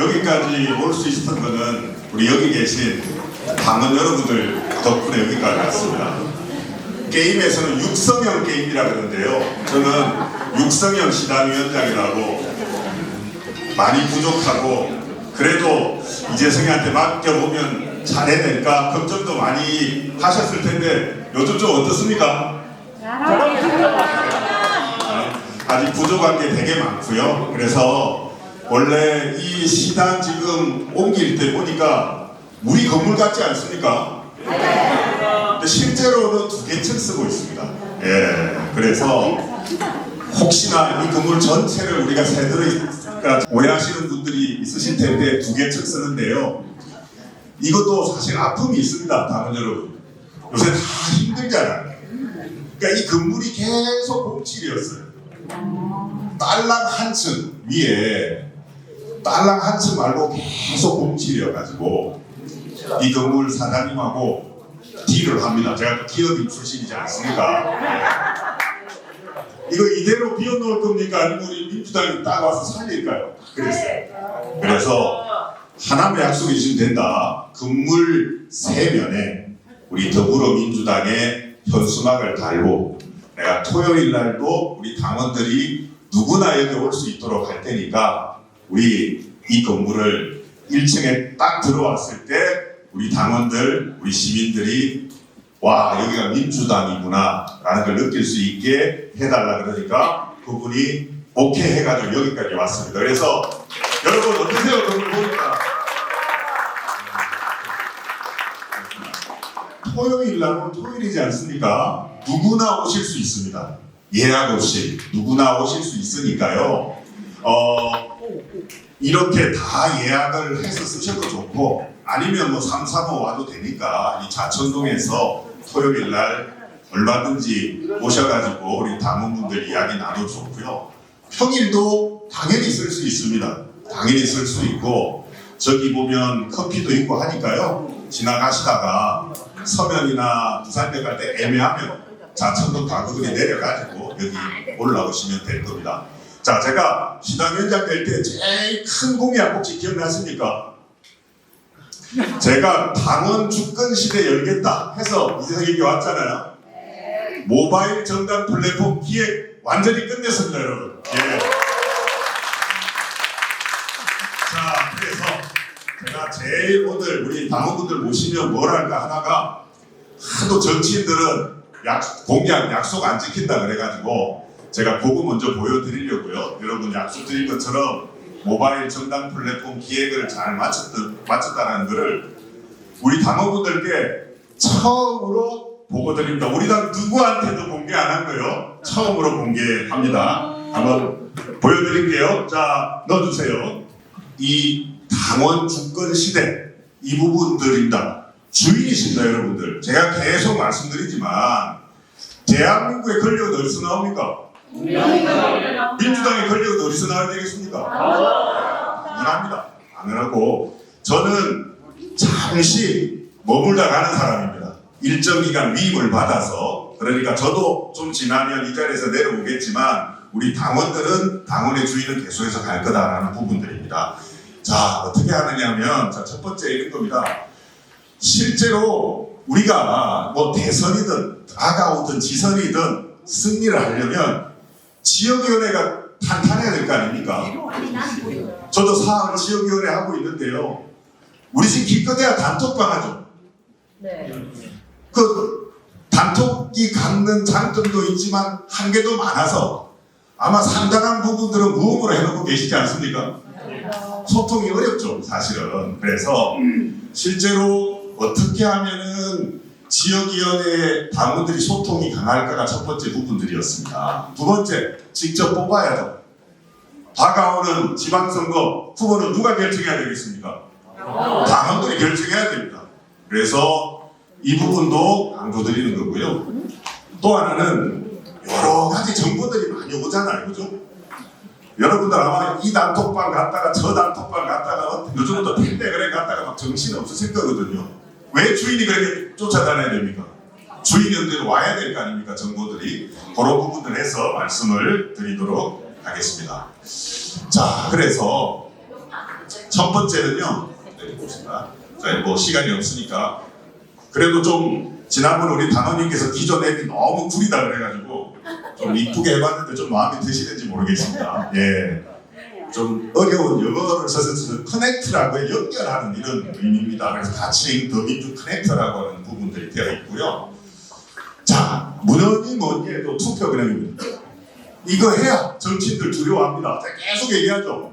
여기까지 올 수 있었던 거는 우리 여기 계신 당원 여러분들 덕분에 여기까지 왔습니다. 게임에서는 육성형 게임이라 그러는데요. 저는 육성형 시당위원장이라고 많이 부족하고 그래도 이재성이한테 맡겨보면 잘해낼까 걱정도 많이 하셨을 텐데 요즘 좀 어떻습니까? 아직 부족한 게 되게 많고요. 그래서 원래 이 시당 지금 옮길 때 보니까 우리 건물 같지 않습니까? 근데 실제로는 2개 층 쓰고 있습니다. 예, 그래서 혹시나 이 건물 전체를 우리가 새들으니까 오해하시는 분들이 있으실 텐데 2개 층 쓰는데요. 이것도 사실 아픔이 있습니다, 당원 여러분. 요새 다 힘들잖아요. 그러니까 이 건물이 계속 공칠이었어요. 딸랑 한 층 위에 딸랑 한 층 말고 계속 공칠이어가지고 이 건물 사장님하고 딜을 합니다. 제가 또 기업인 출신이지 않습니까? 이거 이대로 비워놓을 겁니까? 아니면 우리 민주당이 딱 와서 살릴까요? 그랬어요. 그래서 하나만 약속해 주시면 된다. 건물 세면에 우리 더불어민주당의 현수막을 달고 내가 토요일 날도 우리 당원들이 누구나 여기 올 수 있도록 할 테니까 우리 이 건물을 1층에 딱 들어왔을 때 우리 당원들, 우리 시민들이 와 여기가 민주당이구나 라는 걸 느낄 수 있게 해달라 그러니까 그분이 오케이 해가지고 여기까지 왔습니다. 그래서 여러분 어떠세요? 건물 보니까 토요일 날은 토요일이지 않습니까? 누구나 오실 수 있습니다. 예약 없이 누구나 오실 수 있으니까요. 이렇게 다 예약을 해서 쓰셔도 좋고 아니면 뭐 3, 3호 와도 되니까 이 자천동에서 토요일 날 얼마든지 오셔가지고 우리 당원분들 이야기 나눠도 좋고요. 평일도 당연히 쓸 수 있습니다. 당연히 쓸 수 있고 저기 보면 커피도 있고 하니까요. 지나가시다가 서면이나 부산역 갈 때 애매하면 자천동 가구들이 내려가지고 여기 올라오시면 될 겁니다. 자, 제가 시당위원장 될 때 제일 큰 공약 혹시 기억나십니까? 제가 당원 주권 시대 열겠다 해서 이재성에게 왔잖아요. 모바일 정당 플랫폼 기획 완전히 끝냈습니다, 여러분. 예. 자, 그래서 제가 제일 오늘 우리 당원분들 모시면 뭘 할까 하다가 하도 정치인들은 공약 약속 안 지킨다 그래가지고 제가 그거 먼저 보여드리려고요. 여러분 약속 드린 것처럼 모바일 정당 플랫폼 기획을 잘 마쳤다는 것을 우리 당원분들께 처음으로 보고드립니다. 우리 당 누구한테도 공개 안 한 거요. 처음으로 공개합니다. 한번 보여드릴게요. 자, 넣어주세요. 이 당원 주권 시대 이 부분들입니다. 주인이십니다, 여러분들. 제가 계속 말씀드리지만 대한민국의 권력은 어디서 나옵니까? 민주당의 권력은 어디서 나와야 되겠습니까? 당연합니다. 당연하고 저는 잠시 머물다 가는 사람입니다. 일정 기간 위임을 받아서 그러니까 저도 좀 지나면 이 자리에서 내려오겠지만 우리 당원들은 당원의 주인은 계속해서 갈 거다라는 부분들입니다. 자, 어떻게 하느냐면 자, 첫 번째 이런 겁니다. 실제로 우리가 뭐 대선이든 다가오든 지선이든 승리를 하려면 지역위원회가 탄탄해야 될 거 아닙니까? 저도 사흘 지역위원회 하고 있는데요. 우리 집 기껏해야 단톡방 하죠. 네. 그 단톡이 갖는 장점도 있지만 한계도 많아서 아마 상당한 부분들은 무음으로 해놓고 계시지 않습니까? 소통이 어렵죠, 사실은. 그래서 실제로 어떻게 하면은 지역위원회 당원들이 소통이 강할까가 첫 번째 부분들이었습니다. 두 번째, 직접 뽑아야죠. 다가오는 지방선거 후보는 누가 결정해야 되겠습니까? 당원들이 결정해야 됩니다. 그래서 이 부분도 강조드리는 거고요. 또 하나는 여러 가지 정보들이 많이 오잖아요, 그죠? 여러분들 아마 이 단톡방 갔다가 저 단톡방 갔다가 요즘은 또 텔레그램 갔다가 막 정신 없으실 거거든요. 왜 주인이 그렇게 쫓아다녀야 됩니까? 주인연대로 와야 될 거 아닙니까? 정보들이. 그런 부분들 해서 말씀을 드리도록 하겠습니다. 자, 그래서 첫 번째는요. 네, 봅시다. 자, 뭐 시간이 없으니까 그래도 좀 지난번 우리 단원님께서 기존 앱이 너무 구리다 그래가지고 좀 이쁘게 해봤는데 좀 마음에 드시는지 모르겠습니다. 예. 좀 어려운 영어를 써서 커넥트라고 연결하는 이런 의미입니다. 그래서 가칭 더민주 커넥터라고 하는 부분들이 되어 있고요. 자, 문헌이 뭔지 해도 투표 그냥입니다. 이거 해야 정치인들 두려워합니다. 계속 얘기하죠.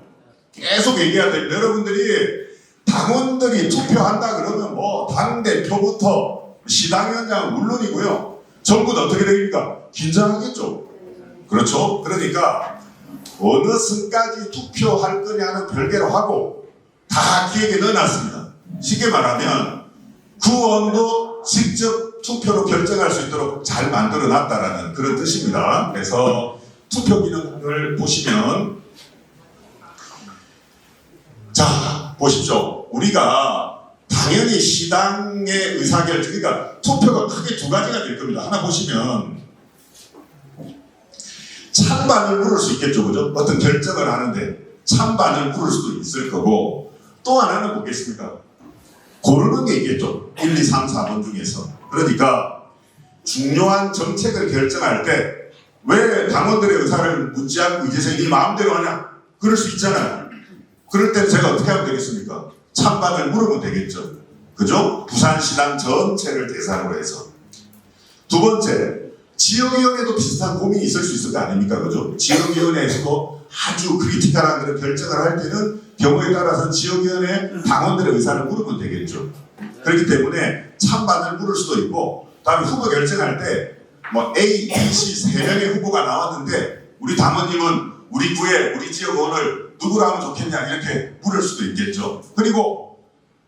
계속 얘기해야 돼요. 여러분들이 당원들이 투표한다 그러면 뭐 당대표부터 시당위원장 물론이고요. 전부 다 어떻게 됩니까? 긴장하겠죠. 그렇죠? 그러니까 어느 선까지 투표할 거냐는 별개로 하고 다 기획에 넣어놨습니다. 쉽게 말하면 구원도 직접 투표로 결정할 수 있도록 잘 만들어놨다라는 그런 뜻입니다. 그래서 투표 기능을 보시면 자 보십시오. 우리가 당연히 시당의 의사결정, 그러니까 투표가 크게 두 가지가 될 겁니다. 하나 보시면 찬반을 물을 수 있겠죠, 그죠? 어떤 결정을 하는데 찬반을 물을 수도 있을 거고 또 하나는 뭐겠습니까? 고르는 게 있겠죠. 1, 2, 3, 4번 중에서. 그러니까 중요한 정책을 결정할 때 왜 당원들의 의사를 묻지 않고 이제서 네 마음대로 하냐? 그럴 수 있잖아요. 그럴 때 제가 어떻게 하면 되겠습니까? 찬반을 물으면 되겠죠. 그죠? 부산시당 전체를 대상으로 해서. 두 번째, 지역위원회도 비슷한 고민이 있을 수 있을 거 아닙니까? 그죠? 지역위원회에서도 아주 크리티컬한 그런 결정을 할 때는 경우에 따라서 지역위원회 당원들의 의사를 물으면 되겠죠. 그렇기 때문에 찬반을 물을 수도 있고, 다음에 후보 결정할 때 뭐 A, B, C 세 명의 후보가 나왔는데 우리 당원님은 우리 구에 우리 지역 의원을 누구로 하면 좋겠냐 이렇게 물을 수도 있겠죠. 그리고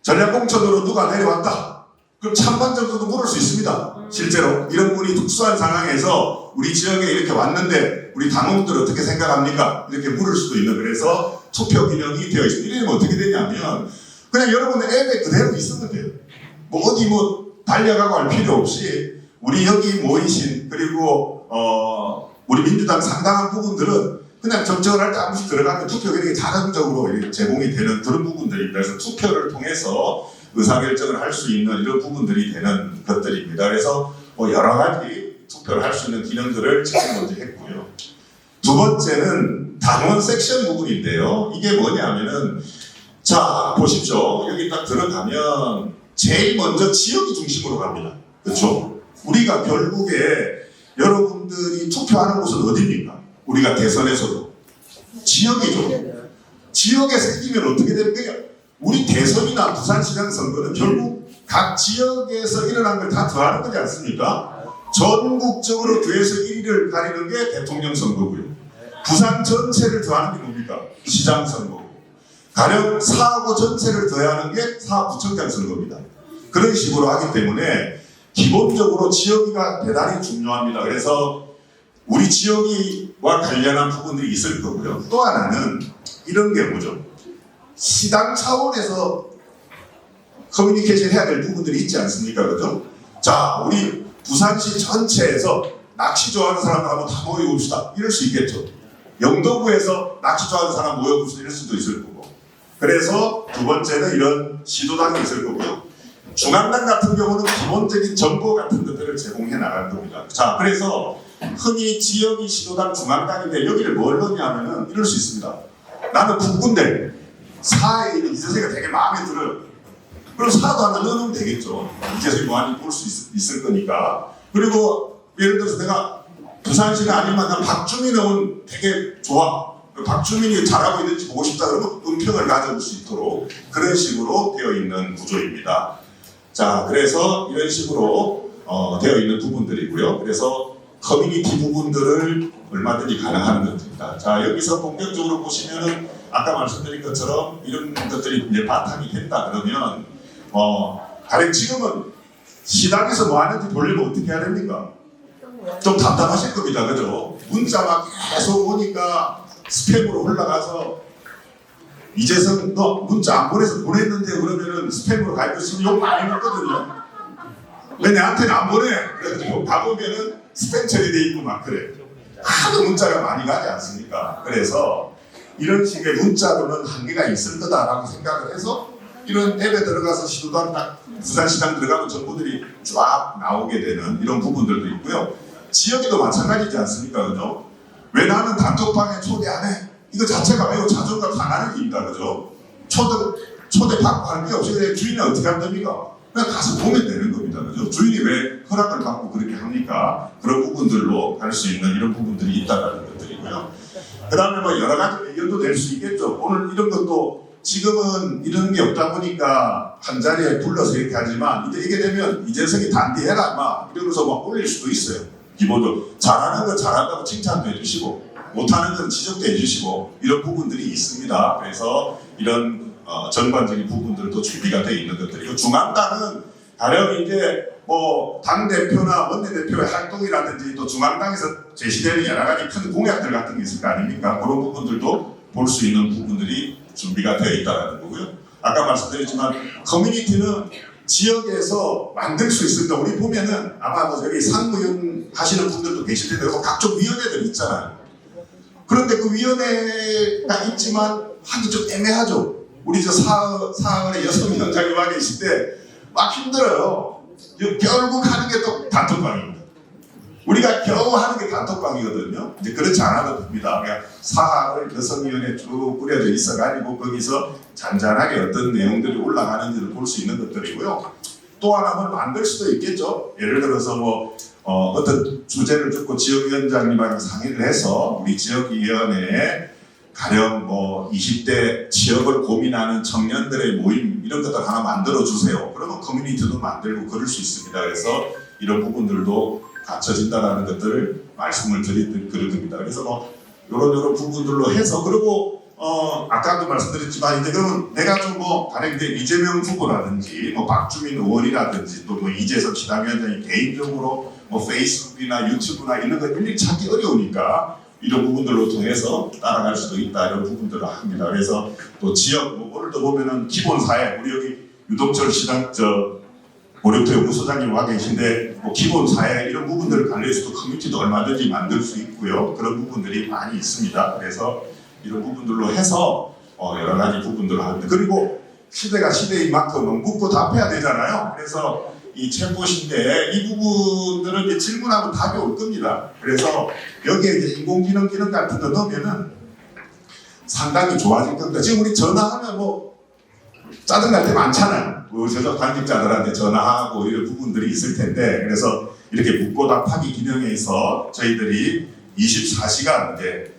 전략공천으로 누가 내려왔다. 그럼 찬반 정도도 물을 수 있습니다. 실제로 이런 분이 특수한 상황에서 우리 지역에 이렇게 왔는데 우리 당원들 어떻게 생각합니까? 이렇게 물을 수도 있는, 그래서 투표 기능이 되어 있습니다. 이러면 어떻게 되냐면 그냥 여러분의 앱에 그대로 있으면 돼요. 뭐 어디 뭐 달려가고 할 필요 없이 우리 여기 모이신 그리고 우리 민주당 상당한 부분들은 그냥 정책을 할 때 한 번씩 들어가면 투표 기능이 자동적으로 제공이 되는 그런 부분들입니다. 그래서 투표를 통해서 의사결정을 할 수 있는 이런 부분들이 되는 것들입니다. 그래서 뭐 여러 가지 투표를 할 수 있는 기능들을 제일 먼저 했고요. 두 번째는 당원 섹션 부분인데요. 이게 뭐냐면은 자 보십시오. 여기 딱 들어가면 제일 먼저 지역이 중심으로 갑니다. 그렇죠? 우리가 결국에 여러분들이 투표하는 곳은 어디입니까? 우리가 대선에서도 지역이죠. 지역에서 이기면 어떻게 됩니까? 우리 대선이나 부산시장 선거는 결국 각 지역에서 일어난 걸 다 더하는 거지 않습니까? 전국적으로 더해서 1위를 가리는 게 대통령 선거고요. 부산 전체를 더하는 게 뭡니까? 시장 선거고. 가령 사하구 전체를 더하는 게 사하구청장 선거입니다. 그런 식으로 하기 때문에 기본적으로 지역이가 대단히 중요합니다. 그래서 우리 지역이와 관련한 부분들이 있을 거고요. 또 하나는 이런 게 뭐죠? 시당 차원에서 커뮤니케이션 해야 될 부분들이 있지 않습니까? 그죠? 자, 우리 부산시 전체에서 낚시 좋아하는 사람들 한번 다 모여봅시다. 이럴 수 있겠죠. 영도구에서 낚시 좋아하는 사람 모여봅시다. 이럴 수도 있을 거고. 그래서 두 번째는 이런 시도당이 있을 거고요. 중앙당 같은 경우는 기본적인 정보 같은 것들을 제공해 나갈 겁니다. 자, 그래서 흔히 지역이 시도당 중앙당인데 여기를 뭘 넣냐면은 이럴 수 있습니다. 나는 북군데 사에 있는 이재석이가 되게 마음에 들어요. 그럼 사도 하나 넣으면 되겠죠. 이재석이 많이 볼 수 있을 거니까. 그리고 예를 들어서 내가 부산시가 아니면 난 박주민 의원 되게 좋아. 박주민이 잘하고 있는지 보고 싶다 그러면 은평을 가져올 수 있도록 그런 식으로 되어 있는 구조입니다. 자, 그래서 이런 식으로 되어 있는 부분들이고요. 그래서 커뮤니티 부분들을 얼마든지 가능한 것들입니다. 자, 여기서 본격적으로 보시면은 아까 말씀드린 것처럼 이런 것들이 이제 바탕이 된다 그러면 가령 지금은 시당에서 뭐 하는지 보려면 어떻게 해야 됩니까? 좀 답답하실 겁니다. 그죠? 문자 막 계속 오니까 스팸으로 올라가서 이재성 너 문자 안 보내서 보냈는데 그러면은 스팸으로 가입해서 욕 많이 먹거든요. 왜 내한테는 안 보내? 그래가지고 가보면은 스팸 처리돼 있고 막 그래. 하도 문자가 많이 가지 않습니까? 그래서 이런 식의 문자로는 한계가 있을 거다라고 생각을 해서 이런 앱에 들어가서 시도당 딱 부산시장 들어가면 정보들이 쫙 나오게 되는 이런 부분들도 있고요. 지역에도 마찬가지지 않습니까? 그죠? 왜 나는 단톡방에 초대 안 해? 이거 자체가 매우 자존감 상하는 일입니다. 그죠? 초대 받고 하는 게 없이 그냥 주인이 어떻게 하면 됩니까? 그냥 가서 보면 되는 겁니다. 그죠? 주인이 왜 허락을 받고 그렇게 합니까? 그런 부분들로 할 수 있는 이런 부분들이 있다는 것들이고요. 그 다음에 뭐 여러 가지 의견도 낼 수 있겠죠. 오늘 이런 것도 지금은 이런 게 없다 보니까 한 자리에 불러서 이렇게 하지만 이제 이게 되면 이재석이 단디해라 막 이러면서 막 올릴 수도 있어요. 기본적으로 잘하는 건 잘한다고 칭찬도 해주시고 못하는 건 지적도 해주시고 이런 부분들이 있습니다. 그래서 이런 전반적인 부분들도 준비가 되어 있는 것들이고 중앙당은 가령 이제 뭐 당대표나 원내대표의 활동이라든지 또 중앙당에서 제시되는 여러 가지 큰 공약들 같은 게 있을 거 아닙니까? 그런 부분들도 볼 수 있는 부분들이 준비가 되어 있다는 거고요. 아까 말씀드렸지만 커뮤니티는 지역에서 만들 수 있습니다. 우리 보면은 아마 뭐 저기 상무위원 하시는 분들도 계실 텐데 각종 위원회들 있잖아요. 그런데 그 위원회가 있지만 하기 좀 애매하죠. 우리 저 사흘에 여성위원장이 와 계실 때 막 힘들어요. 결국 하는 게 또 단톡방입니다. 우리가 겨우 하는 게 단톡방이거든요. 이제 그렇지 않아도 됩니다. 그냥 사흘 여성위원회 쭉 꾸려져 있어가지고 거기서 잔잔하게 어떤 내용들이 올라가는지를 볼 수 있는 것들이고요. 또 하나는 만들 수도 있겠죠. 예를 들어서 뭐 어떤 주제를 듣고 지역위원장님하고 상의를 해서 우리 지역위원회에 가령 뭐 20대 지역을 고민하는 청년들의 모임 이런 것들 하나 만들어 주세요. 그러면 커뮤니티도 만들고 그럴 수 있습니다. 그래서 이런 부분들도 갖춰진다라는 것들을 말씀을 드릴 겁니다. 그래서 뭐 이런 부분들로 해서 그리고 아까도 말씀드렸지만 이제 그러면 내가 좀 뭐 가령 이제 이재명 후보라든지 뭐 박주민 의원이라든지 또 뭐 이재석 시당위원장이 개인적으로 뭐 페이스북이나 유튜브나 이런 거 일일이 찾기 어려우니까 이런 부분들로 통해서 따라갈 수도 있다 이런 부분들을 합니다. 그래서 또 지역 뭐 오늘도 보면은 기본사회 우리 여기 유동철 시당 오력토 연구소장님 와 계신데 뭐 기본사회 이런 부분들을 관련해서도 커뮤니티도 얼마든지 만들 수 있고요. 그런 부분들이 많이 있습니다. 그래서 이런 부분들로 해서 여러 가지 부분들을 하는데 그리고 시대가 시대인 만큼 묻고 답해야 되잖아요. 그래서 이 챗봇인데 이 부분들은 이제 질문하고 답이 올 겁니다. 그래서 여기에 이제 인공지능 기능 같은 거 넣으면은 상당히 좋아질 겁니다. 지금 우리 전화하면 뭐 짜증날 때 많잖아요. 우리 저쪽 관직자들한테 전화하고 이런 부분들이 있을 텐데 그래서 이렇게 묻고 답하기 기능에서 저희들이 24시간 이제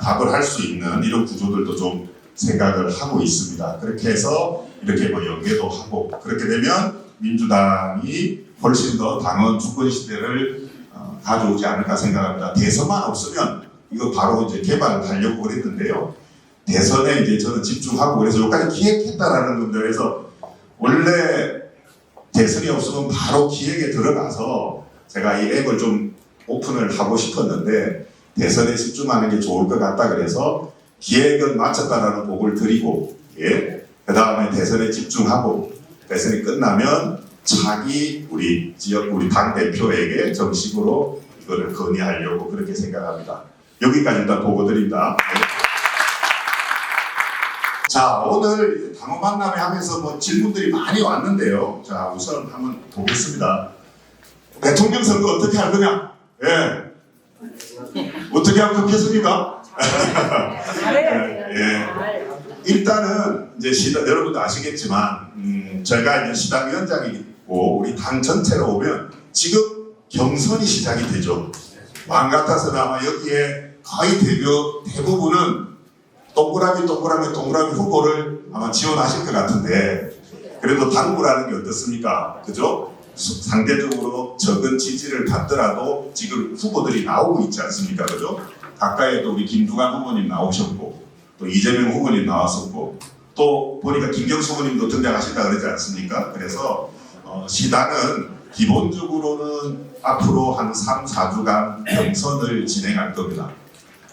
답을 할 수 있는 이런 구조들도 좀 생각을 하고 있습니다. 그렇게 해서 이렇게 뭐 연계도 하고 그렇게 되면 민주당이 훨씬 더 당원 주권 시대를 가져오지 않을까 생각합니다. 대선만 없으면 이거 바로 이제 개발하려고 그랬는데요. 대선에 이제 저는 집중하고 그래서 여기까지 기획했다라는 건데 그래서 원래 대선이 없으면 바로 기획에 들어가서 제가 이 앱을 좀 오픈을 하고 싶었는데 대선에 집중하는 게 좋을 것 같다 그래서 기획은 마쳤다라는 보고를 드리고 예. 그 다음에 대선에 집중하고 대선이 끝나면 차기 우리 지역 우리 당 대표에게 정식으로 이거를 건의하려고 그렇게 생각합니다. 여기까지 일단 보고 드립니다. 네. 자 오늘 당원 만남회 하면서 뭐 질문들이 많이 왔는데요. 자 우선 한번 보겠습니다. 대통령 선거 어떻게 할 거냐? 예. 어떻게 하면 좋겠습니까? 예. 일단은 이제 여러분도 아시겠지만 저희가 이제 시당위원장이고 우리 당 전체로 오면 지금 경선이 시작이 되죠. 마음 같아서는 아마 여기에 거의 대부분은 동그라미 후보를 아마 지원하실 것 같은데 그래도 당구라는 게 어떻습니까? 그죠? 상대적으로 적은 지지를 받더라도 지금 후보들이 나오고 있지 않습니까? 그죠? 가까이에도 우리 김두관 후보님 나오셨고 또 이재명 후보님 나왔었고 또 보니까 김경수 후보님도 등장하신다 그러지 않습니까? 그래서 시당은 기본적으로는 앞으로 한 3, 4주간 경선을 진행할 겁니다.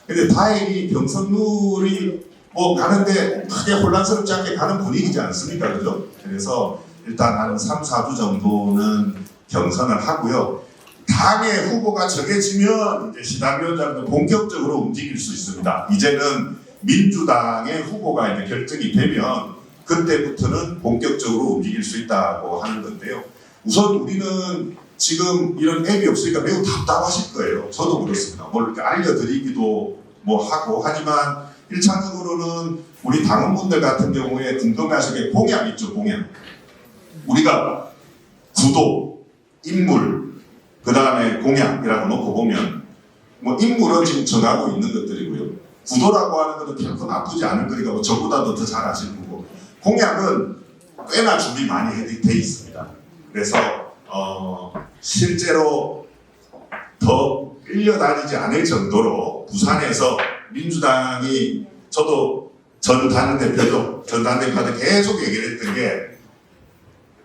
근데 다행히 경선룰이 뭐 가는데 크게 혼란스럽지 않게 가는 분위기지 않습니까? 그죠? 그래서 일단 한 3, 4주 정도는 경선을 하고요. 당의 후보가 정해지면 이제 시당위원장도 본격적으로 움직일 수 있습니다. 이제는 민주당의 후보가 이제 결정이 되면 그때부터는 본격적으로 움직일 수 있다고 하는 건데요. 우선 우리는 지금 이런 앱이 없으니까 매우 답답하실 거예요. 저도 그렇습니다. 뭘 이렇게 알려드리기도 뭐 하고 하지만 1차적으로는 우리 당원분들 같은 경우에 궁금해하실 게 공약 있죠, 공약. 우리가 구도, 인물, 그 다음에 공약이라고 놓고 보면 뭐 인물은 지금 정하고 있는 것들이고요. 구도라고 하는 것은 결코 나쁘지 않은 거니까 뭐 저보다도 더 잘 아실 거고 공약은 꽤나 준비 많이 돼 있습니다. 그래서 실제로 더 끌려다니지 않을 정도로 부산에서 민주당이 저도 전 당대표한테 계속 얘기를 했던 게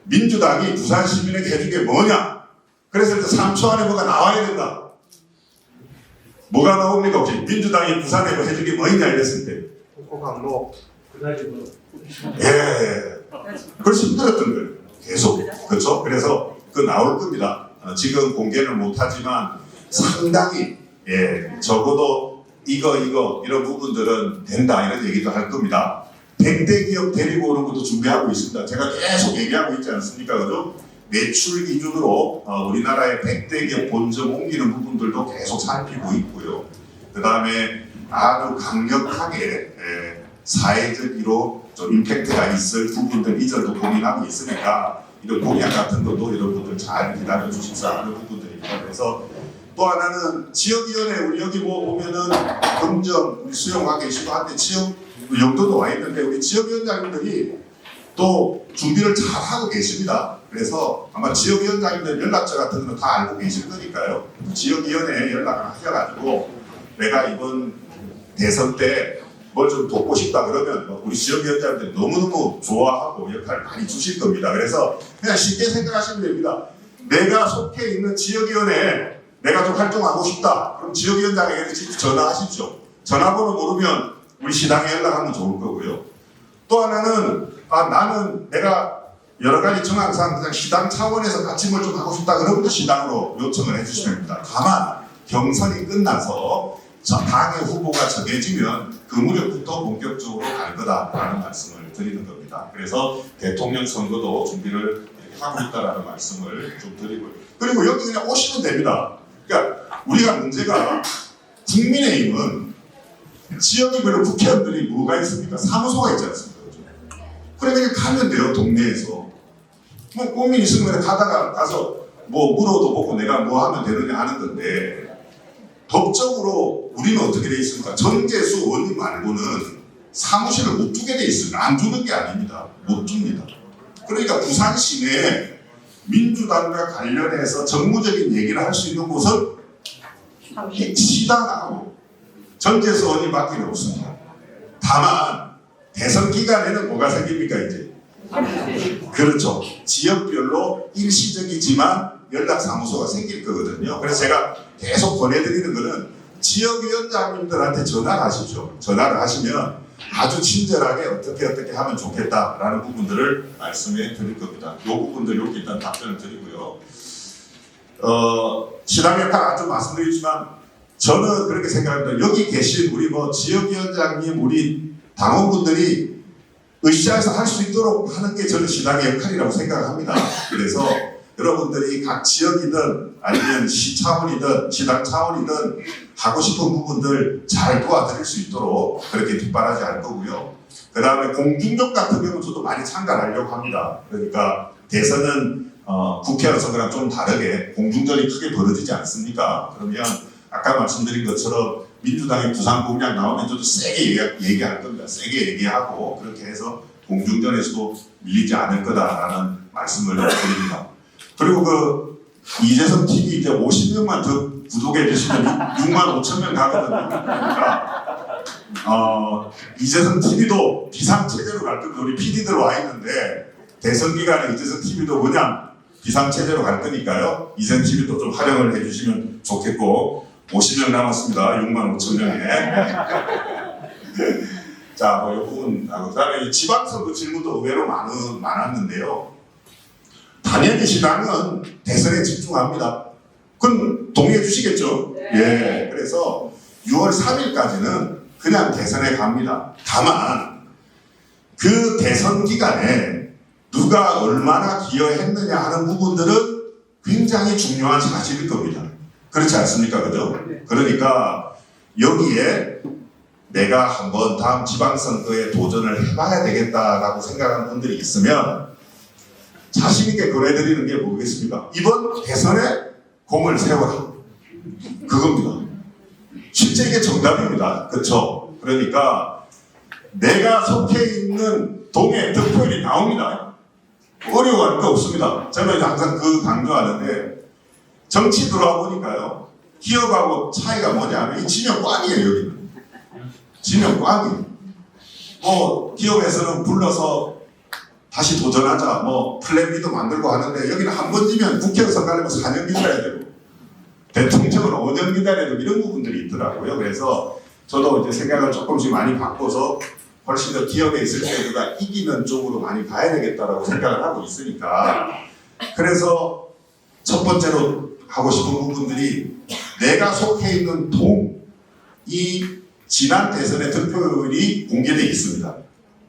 민주당이 부산 시민에게 해준 게 뭐냐? 그래서 일단 3초 안에 뭐가 나와야 된다. 뭐가 나옵니까? 혹시 민주당이 부산에 뭐 해준 게 뭐냐 이랬을 때. 홍콩항로 그다지 예. 그래서 힘들었던 거예요. 계속. 그렇죠? 그래서 그 나올 겁니다. 지금 공개는 못하지만 상당히 적어도 이거 이런 부분들은 된다 이런 얘기도 할 겁니다. 100대 기업 데리고 오는 것도 준비하고 있습니다. 제가 계속 얘기하고 있지 않습니까? 그죠? 매출 기준으로 우리나라의 100대 기업 본점 옮기는 부분들도 계속 살피고 있고요. 그 다음에 아주 강력하게 사회적으로 좀 임팩트가 있을 부분들 이전도 고민하고 있으니까 이런 공약 같은 것도 여러분들 잘 기다려 주십사 하는 부분들입니다. 그래서 또 하나는 지역위원회 우리 여기 뭐 보면은 금정 우리 수영과 계시고 한데 지역 영도도 와 있는데 우리 지역위원장님들이 또 준비를 잘 하고 계십니다. 그래서 아마 지역위원장님들 연락처 같은 거 다 알고 계실 거니까요. 지역위원회에 연락을 하셔가지고 내가 이번 대선 때 뭘 좀 돕고 싶다 그러면 우리 지역위원장님들 너무너무 좋아하고 역할을 많이 주실 겁니다. 그래서 그냥 쉽게 생각하시면 됩니다. 내가 속해 있는 지역위원회에 내가 좀 활동하고 싶다. 그럼 지역위원장에게 직접 전화하십시오. 전화번호 모르면 우리 시당에 연락하면 좋을 거고요. 또 하나는 나는 내가 여러 가지 정황상 그냥 시당 차원에서 같이 뭘 좀 하고 싶다 그러면 또 시당으로 요청을 해주시면 됩니다. 다만 경선이 끝나서 당의 후보가 정해지면 그 무렵부터 본격적으로 갈 거다라는 말씀을 드리는 겁니다. 그래서 대통령 선거도 준비를 하고 있다라는 말씀을 좀 드리고요. 그리고 여기 그냥 오시면 됩니다. 그러니까 우리가 문제가 국민의힘은 지역별로 국회의원들이 뭐가 있습니까? 사무소가 있지 않습니까? 그러면 가면 돼요, 동네에서. 뭐 고민 있으면 그냥 가서 뭐 물어도 보고 내가 뭐 하면 되느냐 하는 건데 법적으로 우리는 어떻게 돼 있습니까? 전재수 의원님 말고는 사무실을 못 주게 돼 있습니다. 안 주는 게 아닙니다. 못 줍니다. 그러니까 부산 시내에 민주당과 관련해서 정무적인 얘기를 할 수 있는 곳은 시당하고 전재수 의원님밖에 없습니다. 다만 대선 기간에는 뭐가 생깁니까 이제? 그렇죠. 지역별로 일시적이지만 연락사무소가 생길 거거든요. 그래서 제가 계속 보내드리는 거는 지역위원장님들한테 전화를 하십시오. 전화를 하시면 아주 친절하게 어떻게 하면 좋겠다라는 부분들을 말씀해 드릴 겁니다. 이 부분들 여기 일단 답변을 드리고요. 시당 역할 아주 말씀드리지만 저는 그렇게 생각합니다. 여기 계신 우리 뭐 지역위원장님 우리 당원분들이 으쌰해서 할 수 있도록 하는 게 저는 시당의 역할이라고 생각합니다. 그래서 여러분들이 각 지역이든 아니면 시 차원이든 시당 차원이든 하고 싶은 부분들 잘 도와드릴 수 있도록 그렇게 뒷바라지 할 거고요. 그 다음에 공중전 같은 경우는 저도 많이 참가하려고 합니다. 그러니까 대선은 국회의원 선거랑 좀 다르게 공중전이 크게 벌어지지 않습니까? 그러면 아까 말씀드린 것처럼 민주당의 부산 공약 나오면 저도 세게 얘기할 겁니다. 세게 얘기하고 그렇게 해서 공중전에서도 밀리지 않을 거다라는 말씀을 드립니다. 그리고 그 이재성 TV 이제 50명만 더 구독해 주시면 6만 5천 명 가거든요. 그러니까 이재성 TV도 비상체제로 갈 겁니다. 우리 PD들 와 있는데 대선 기간에 이재성 TV도 뭐냐 비상체제로 갈 거니까요. 이재성 TV도 좀 활용을 해주시면 좋겠고 50명 남았습니다. 6만 5천 명에. 자, 뭐 이 부분 하고 그다음에 지방선거 질문도 의외로 많았는데요. 당연히 시당은 대선에 집중합니다. 그건 동의해 주시겠죠? 네. 예. 그래서 6월 3일까지는 그냥 대선에 갑니다. 다만 그 대선 기간에 누가 얼마나 기여했느냐 하는 부분들은 굉장히 중요한 사실일 겁니다. 그렇지 않습니까? 그죠? 그러니까 여기에 내가 한번 다음 지방선거에 도전을 해봐야 되겠다라고 생각하는 분들이 있으면 자신있게 권해드리는 게 뭐겠습니까? 이번 대선에 공을 세워라. 그겁니다. 실제 이게 정답입니다. 그렇죠? 그러니까 내가 속해 있는 동에 득표율이 나옵니다. 어려워할 거 없습니다. 저는 항상 그 강조하는데 정치 들어와 보니까요. 기업하고 차이가 뭐냐면 이 지명 꽝이에요. 여기는. 지명 꽝이. 기업에서는 불러서 다시 도전하자. 플랜 B도 만들고 하는데 여기는 한 번 지면 국회의원 가려면 4년 기다려야 되고 대통령은 5년 기다려야 되고 이런 부분들이 있더라고요. 그래서 저도 이제 생각을 조금씩 많이 바꿔서 훨씬 더 기업에 있을 때보다 이기는 쪽으로 많이 가야 되겠다라고 생각을 하고 있으니까 그래서 첫 번째로 하고 싶은 부분들이 내가 속해 있는 이 지난 대선의 득표율이 공개되어 있습니다.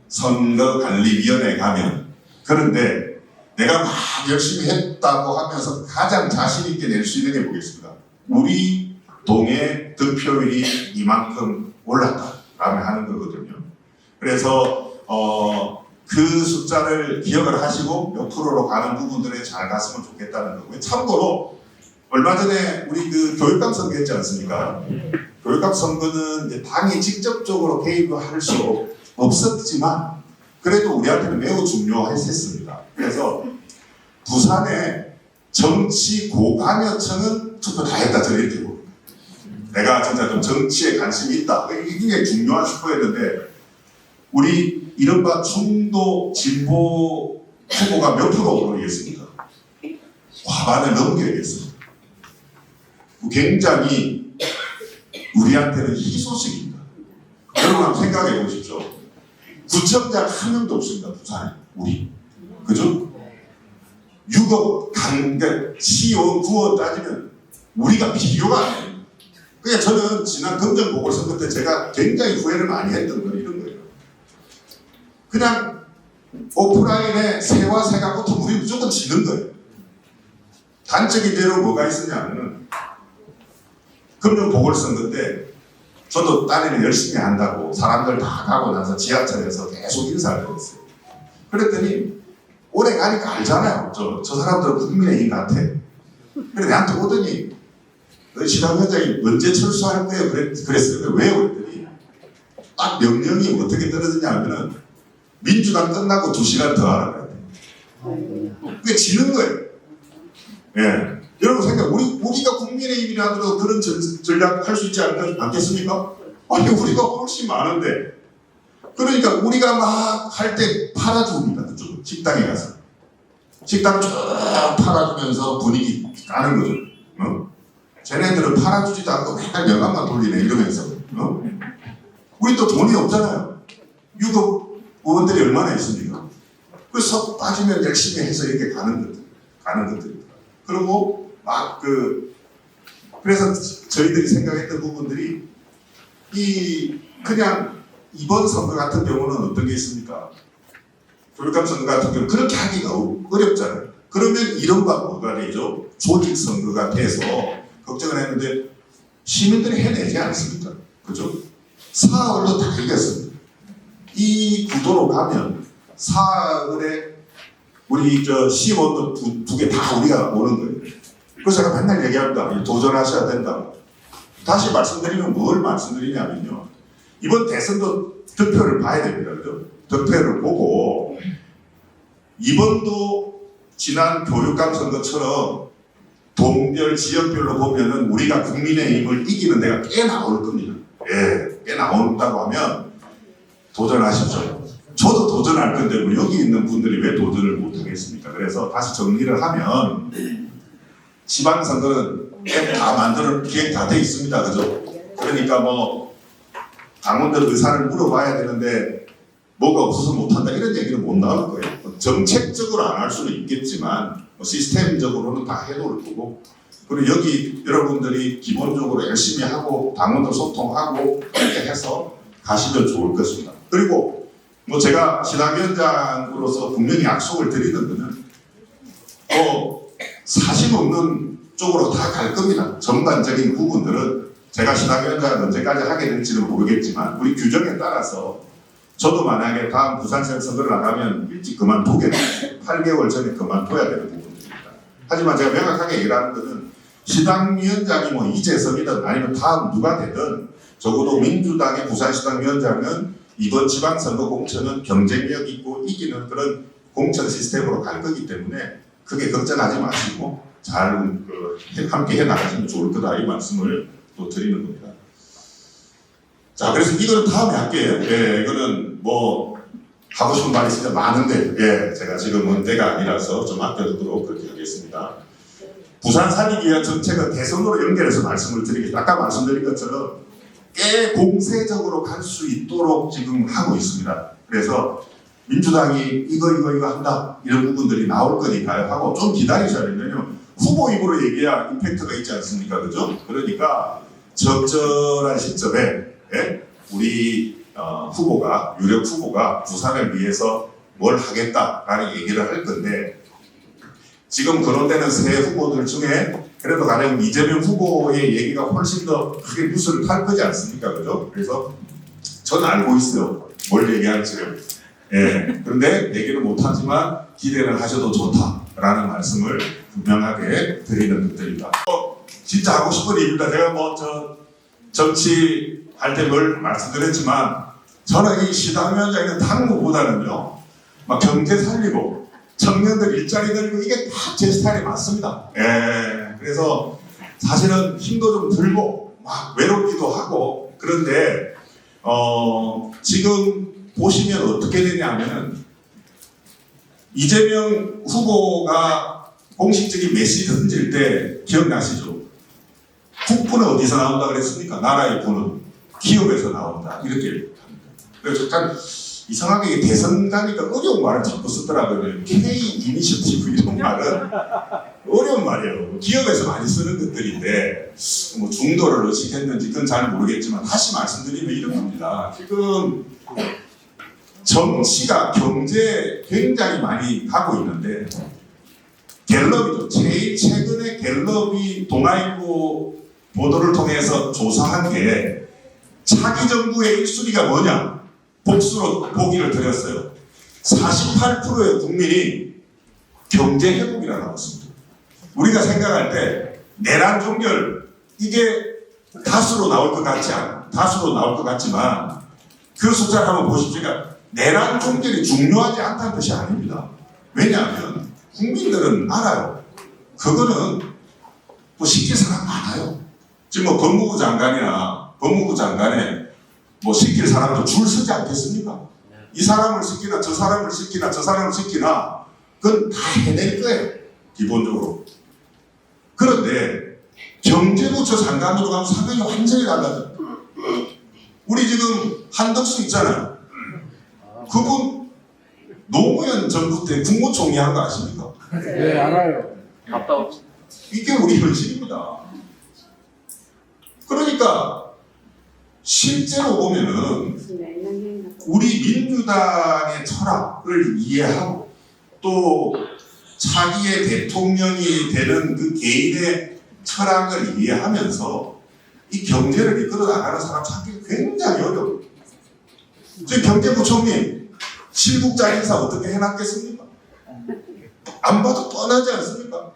선거관리위원회에 가면. 그런데 내가 막 열심히 했다고 하면서 가장 자신 있게 낼 수 있는 게 뭐겠습니까? 우리 동의 득표율이 이만큼 올랐다라고 하는 거거든요. 그래서 그 숫자를 기억을 하시고 몇 프로로 가는 부분들에 잘 갔으면 좋겠다는 거고요. 참고로 얼마 전에 우리 그 교육감 선거 했지 않습니까? 교육감 선거는 이제 당이 직접적으로 개입을 할 수 없었지만 그래도 우리한테는 매우 중요했습니다. 그래서 부산의 정치 고관여층은 투표 다 했다 저는 이렇게 봅니다. 내가 진짜 좀 정치에 관심이 있다. 이게 중요한 슈퍼였는데 우리 이른바 중도 진보 후보가 몇 프로 오르겠습니까? 과반을 넘겨야겠습니다. 굉장히 우리한테는 희소식입니다. 여러분 한번 생각해 보십시오. 구청장 한 명도 없습니다. 부산에 우리 그죠? 6억 시의원 구원 따지면 우리가 비교가 안 돼요. 그러니까 저는 지난 금정 보궐선거 때 제가 굉장히 후회를 많이 했던 건 이런 거예요. 그냥 오프라인에 새와 새가 붙으면 우리 무조건 지는 거예요. 단적인 예로 뭐가 있었냐면은 금년 보궐선거 때 저도 딸내미 열심히 한다고 사람들 다 가고 나서 지하철에서 계속 인사를 했어요. 그랬더니 오래 가니까 알잖아요. 저 사람들은 국민의힘 같아. 그래 나한테 오더니 시당위원장이 언제 철수할 거예요? 그랬어요. 왜? 그랬더니 딱 명령이 어떻게 떨어지냐면은 민주당 끝나고 2시간 더 하라 그래요. 그게 지는 거예요. 예. 여러분 생각, 우리가 국민의힘이라도 그런 전략 할 수 있지 않겠습니까? 아니, 우리가 훨씬 많은데. 그러니까 우리가 막 할 때 팔아줍니다. 그쪽 식당에 가서. 식당 쭉 팔아주면서 분위기 까는 거죠. 쟤네들은 팔아주지도 않고 맨날 명함만 돌리네, 이러면서. 우리 또 돈이 없잖아요. 유급 의원들이 얼마나 있습니까? 그래서 빠지면 열심히 해서 이렇게 가는 것들입니다. 그리고 그래서 저희들이 생각했던 부분들이 그냥 이번 선거 같은 경우는 어떤 게 있습니까? 교육감 선거 같은 경우는 그렇게 하기가 어렵잖아요. 그러면 이른바 뭐가 되죠? 조직 선거가 돼서 걱정을 했는데 시민들이 해내지 않습니까? 그죠? 사흘로 다 이겼습니다. 이 구도로 가면 사흘에 우리 시의원도 두 개 다 우리가 오는 거예요. 그래서 제가 맨날 얘기합니다. 도전하셔야 된다고. 다시 말씀드리면 뭘 말씀드리냐면요. 이번 대선도 득표를 봐야 됩니다. 그죠? 득표를 보고 이번도 지난 교육감 선거처럼 동별 지역별로 보면은 우리가 국민의힘을 이기는 데가 꽤 나올 겁니다. 예, 꽤 나온다고 하면 도전하십시오. 저도 도전할 건데 뭐 여기 있는 분들이 왜 도전을 못 하겠습니까? 그래서 다시 정리를 하면 지방선거는 다 기획 다 돼 있습니다. 그죠? 그러니까 당원들 의사를 물어봐야 되는데 뭐가 없어서 못한다 이런 얘기는 못 나올 거예요. 정책적으로 안 할 수는 있겠지만 시스템적으로는 다 해놓을 거고 그리고 여기 여러분들이 기본적으로 열심히 하고 당원들 소통하고 이렇게 해서 가시면 좋을 것입니다. 그리고 뭐 제가 시당위원장으로서 분명히 약속을 드리는 것은 사심 없는 쪽으로 다 갈 겁니다. 전반적인 부분들은 제가 시당위원장을 언제까지 하게 될지는 모르겠지만 우리 규정에 따라서 저도 만약에 다음 부산시장 선거를 나가면 일찍 그만두게 돼요. 8개월 전에 그만둬야 되는 부분입니다. 하지만 제가 명확하게 얘기하는 것은 시당위원장이 뭐 이재석이든 아니면 다음 누가 되든 적어도 민주당의 부산시당위원장은 이번 지방선거 공천은 경쟁력 있고 이기는 그런 공천 시스템으로 갈 거기 때문에 크게 걱정하지 마시고 잘 함께 해나가시면 좋을 거다 이 말씀을 또 드리는 겁니다. 자, 그래서 이거는 다음에 할게요. 예, 이거는 뭐 하고 싶은 말이 진짜 많은데 예, 제가 지금은 때가 아니라서 좀 아껴두도록 그렇게 하겠습니다. 부산 살리기 위한 정책은 대선으로 연결해서 말씀을 드리겠습니다. 아까 말씀드린 것처럼 꽤 공세적으로 갈 수 있도록 지금 하고 있습니다. 그래서 민주당이 이거 한다 이런 부분들이 나올 거니까요 하고 좀 기다리셔야 돼요. 왜냐면 후보 입으로 얘기해야 임팩트가 있지 않습니까? 그죠? 그러니까 적절한 시점에 예? 우리 후보가 유력 후보가 부산을 위해서 뭘 하겠다라는 얘기를 할 건데 지금 거론되는 세 후보들 중에 그래도 가령 이재명 후보의 얘기가 훨씬 더 크게 뉴스를 탈 거지 않습니까? 그죠? 그래서 저는 알고 있어요. 뭘 얘기할지를. 예. 그런데 얘기를 못하지만 기대를 하셔도 좋다라는 말씀을 분명하게 드리는 것들입니다. 진짜 하고 싶은 얘기입니다. 제가 뭐 정치할 때 뭘 말씀드렸지만 저는 이 시당위원장의 당무보다는요 막 경제 살리고 청년들 일자리 늘리고 이게 다 제 스타일에 맞습니다. 예. 그래서 사실은 힘도 좀 들고 막 외롭기도 하고 그런데 지금 보시면 어떻게 되냐면은 이재명 후보가 공식적인 메시지 던질 때 기억나시죠? 국부는 어디서 나온다 그랬습니까? 나라의 부는 기업에서 나온다 이렇게 합니다. 그래서 참 이상하게 대선 가니까 어려운 말을 자꾸 쓰더라고요. K 이니셔티브 이런 말은 어려운 말이에요. 기업에서 많이 쓰는 것들인데 뭐 중도를 의식했는지 그건 잘 모르겠지만 다시 말씀드리면 이런 겁니다. 지금 정치가 경제에 굉장히 많이 가고 있는데 갤럽이죠. 제일 최근에 갤럽이 동아일보 보도를 통해서 조사한 게 차기 정부의 1순위가 뭐냐? 복수로 보기를 드렸어요. 48%의 국민이 경제 회복이라 나왔습니다. 우리가 생각할 때 내란 종결 이게 다수로 나올 것 같지만 그 숫자를 한번 보십시오. 내란 종결이 중요하지 않다는 뜻이 아닙니다. 왜냐하면 국민들은 알아요. 그거는 뭐 시킬 사람 많아요. 지금 뭐 법무부 장관에 뭐 시킬 사람도 줄 서지 않겠습니까? 이 사람을 시키나 저 사람을 시키나 저 사람을 시키나 그건 다 해낼 거예요. 기본적으로. 그런데 경제부처 장관으로 가면 사명이 완전히 달라져요. 우리 지금 한덕수 있잖아요. 그분 노무현 정부 때 국무총리 한 거 아십니까? 네, 알아요. 이게 우리 현실입니다. 그러니까 실제로 보면은 우리 민주당의 철학을 이해하고 또 차기의 대통령이 되는 그 개인의 철학을 이해하면서 이 경제를 이끌어 나가는 사람 찾기 굉장히 어려워요. 지금 경제부총리 실국자 인사 어떻게 해놨겠습니까? 안 봐도 뻔하지 않습니까?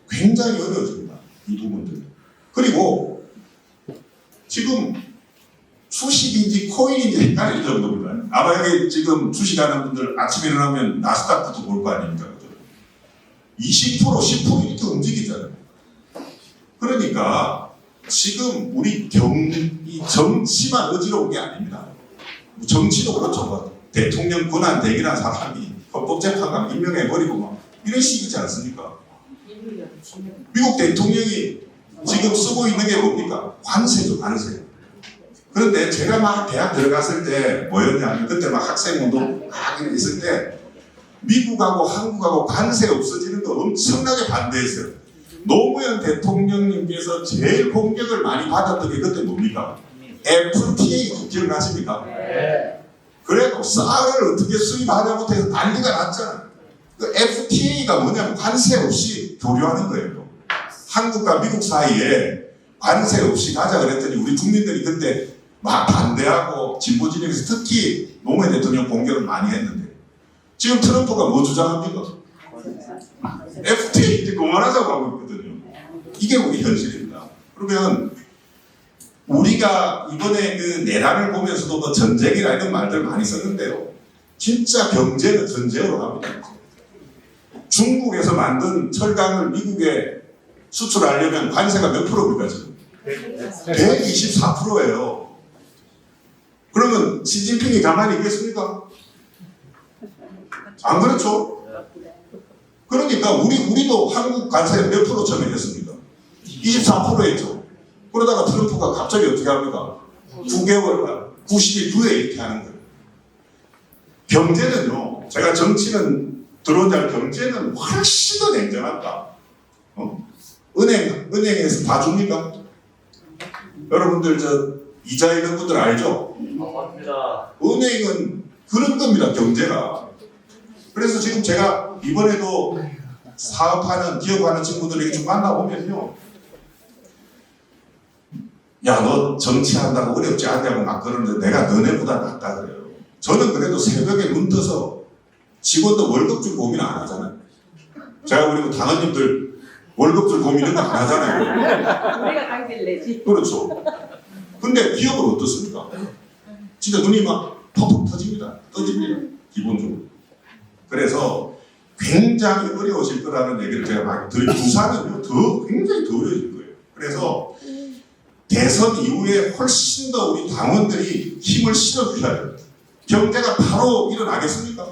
굉장히 어려워집니다. 이 부분들. 그리고 지금 주식인지 코인인지 헷갈릴 정도입니다. 아마 여기 지금 주식하는 분들 아침에 일어나면 나스닥부터 볼 거 아닙니까? 20% 10% 이렇게 움직이잖아요. 그러니까 지금 우리 이 정치만 어지러운 게 아닙니다. 정치도 그렇죠. 뭐 대통령 권한 대기란 사람이 헌법재판관 임명해버리고 막 이런 식이지 않습니까? 미국 대통령이 지금 쓰고 있는 게 뭡니까? 관세죠, 관세. 그런데 제가 막 대학 들어갔을 때 뭐였냐면 그때 막 학생운동 막 있을 때 미국하고 한국하고 관세 없어지는 거 엄청나게 반대했어요. 노무현 대통령님께서 제일 공격을 많이 받았던 게 그때 뭡니까? FTA 기억나십니까? 그래도 쌀을 어떻게 수입하냐고 해서 난리가 났잖아요. 그 FTA가 뭐냐면 관세 없이 교류하는 거예요. 한국과 미국 사이에 관세 없이 가자 그랬더니 우리 국민들이 그때 막 반대하고 진보 진영에서 특히 노무현 대통령 공격을 많이 했는데 지금 트럼프가 뭐 주장합니까? FTA 이제 그만하자고 하고 있거든요. 이게 우리 현실입니다. 그러면 우리가 이번에 그 내란을 보면서도 뭐 전쟁이라 이런 말들 많이 썼는데요. 진짜 경제는 전쟁으로 갑니다. 중국에서 만든 철강을 미국에 수출하려면 관세가 몇 프로입니까 지금? 124%예요. 그러면 시진핑이 가만히 있겠습니까? 안 그렇죠? 그러니까 우리도 한국 관세 몇 프로 처음에 했습니까? 24% 했죠. 그러다가 트럼프가 갑자기 어떻게 합니까? 9개월, 90일 후에 이렇게 하는 거예요. 경제는요, 제가 정치는 들어온 지 알고 경제는 훨씬 더 냉정하다. 은행에서 봐줍니까? 여러분들 이자 있는 분들 알죠? 맞습니다. 은행은 그런 겁니다, 경제가. 그래서 지금 제가 이번에도 사업하는, 기업하는 친구들에게 좀 만나보면요. 야, 너 정치한다고 어렵지 않냐고 막 그러는데 내가 너네보다 낫다 그래요. 저는 그래도 새벽에 눈 떠서 직원도 월급 줄 고민 안 하잖아요. 제가 그리고 당원님들 월급 줄 고민은 안 하잖아요. 우리가 당길 내지. 그렇죠. 근데 기업은 어떻습니까? 진짜 눈이 막 퍽퍽 터집니다. 떠집니다. 기본적으로. 그래서 굉장히 어려워질 거라는 얘기를 제가 많이 드려요. 부산은요, 굉장히 더 어려워질 거예요. 그래서 대선 이후에 훨씬 더 우리 당원들이 힘을 실어줘야 돼요. 경제가 바로 일어나겠습니까?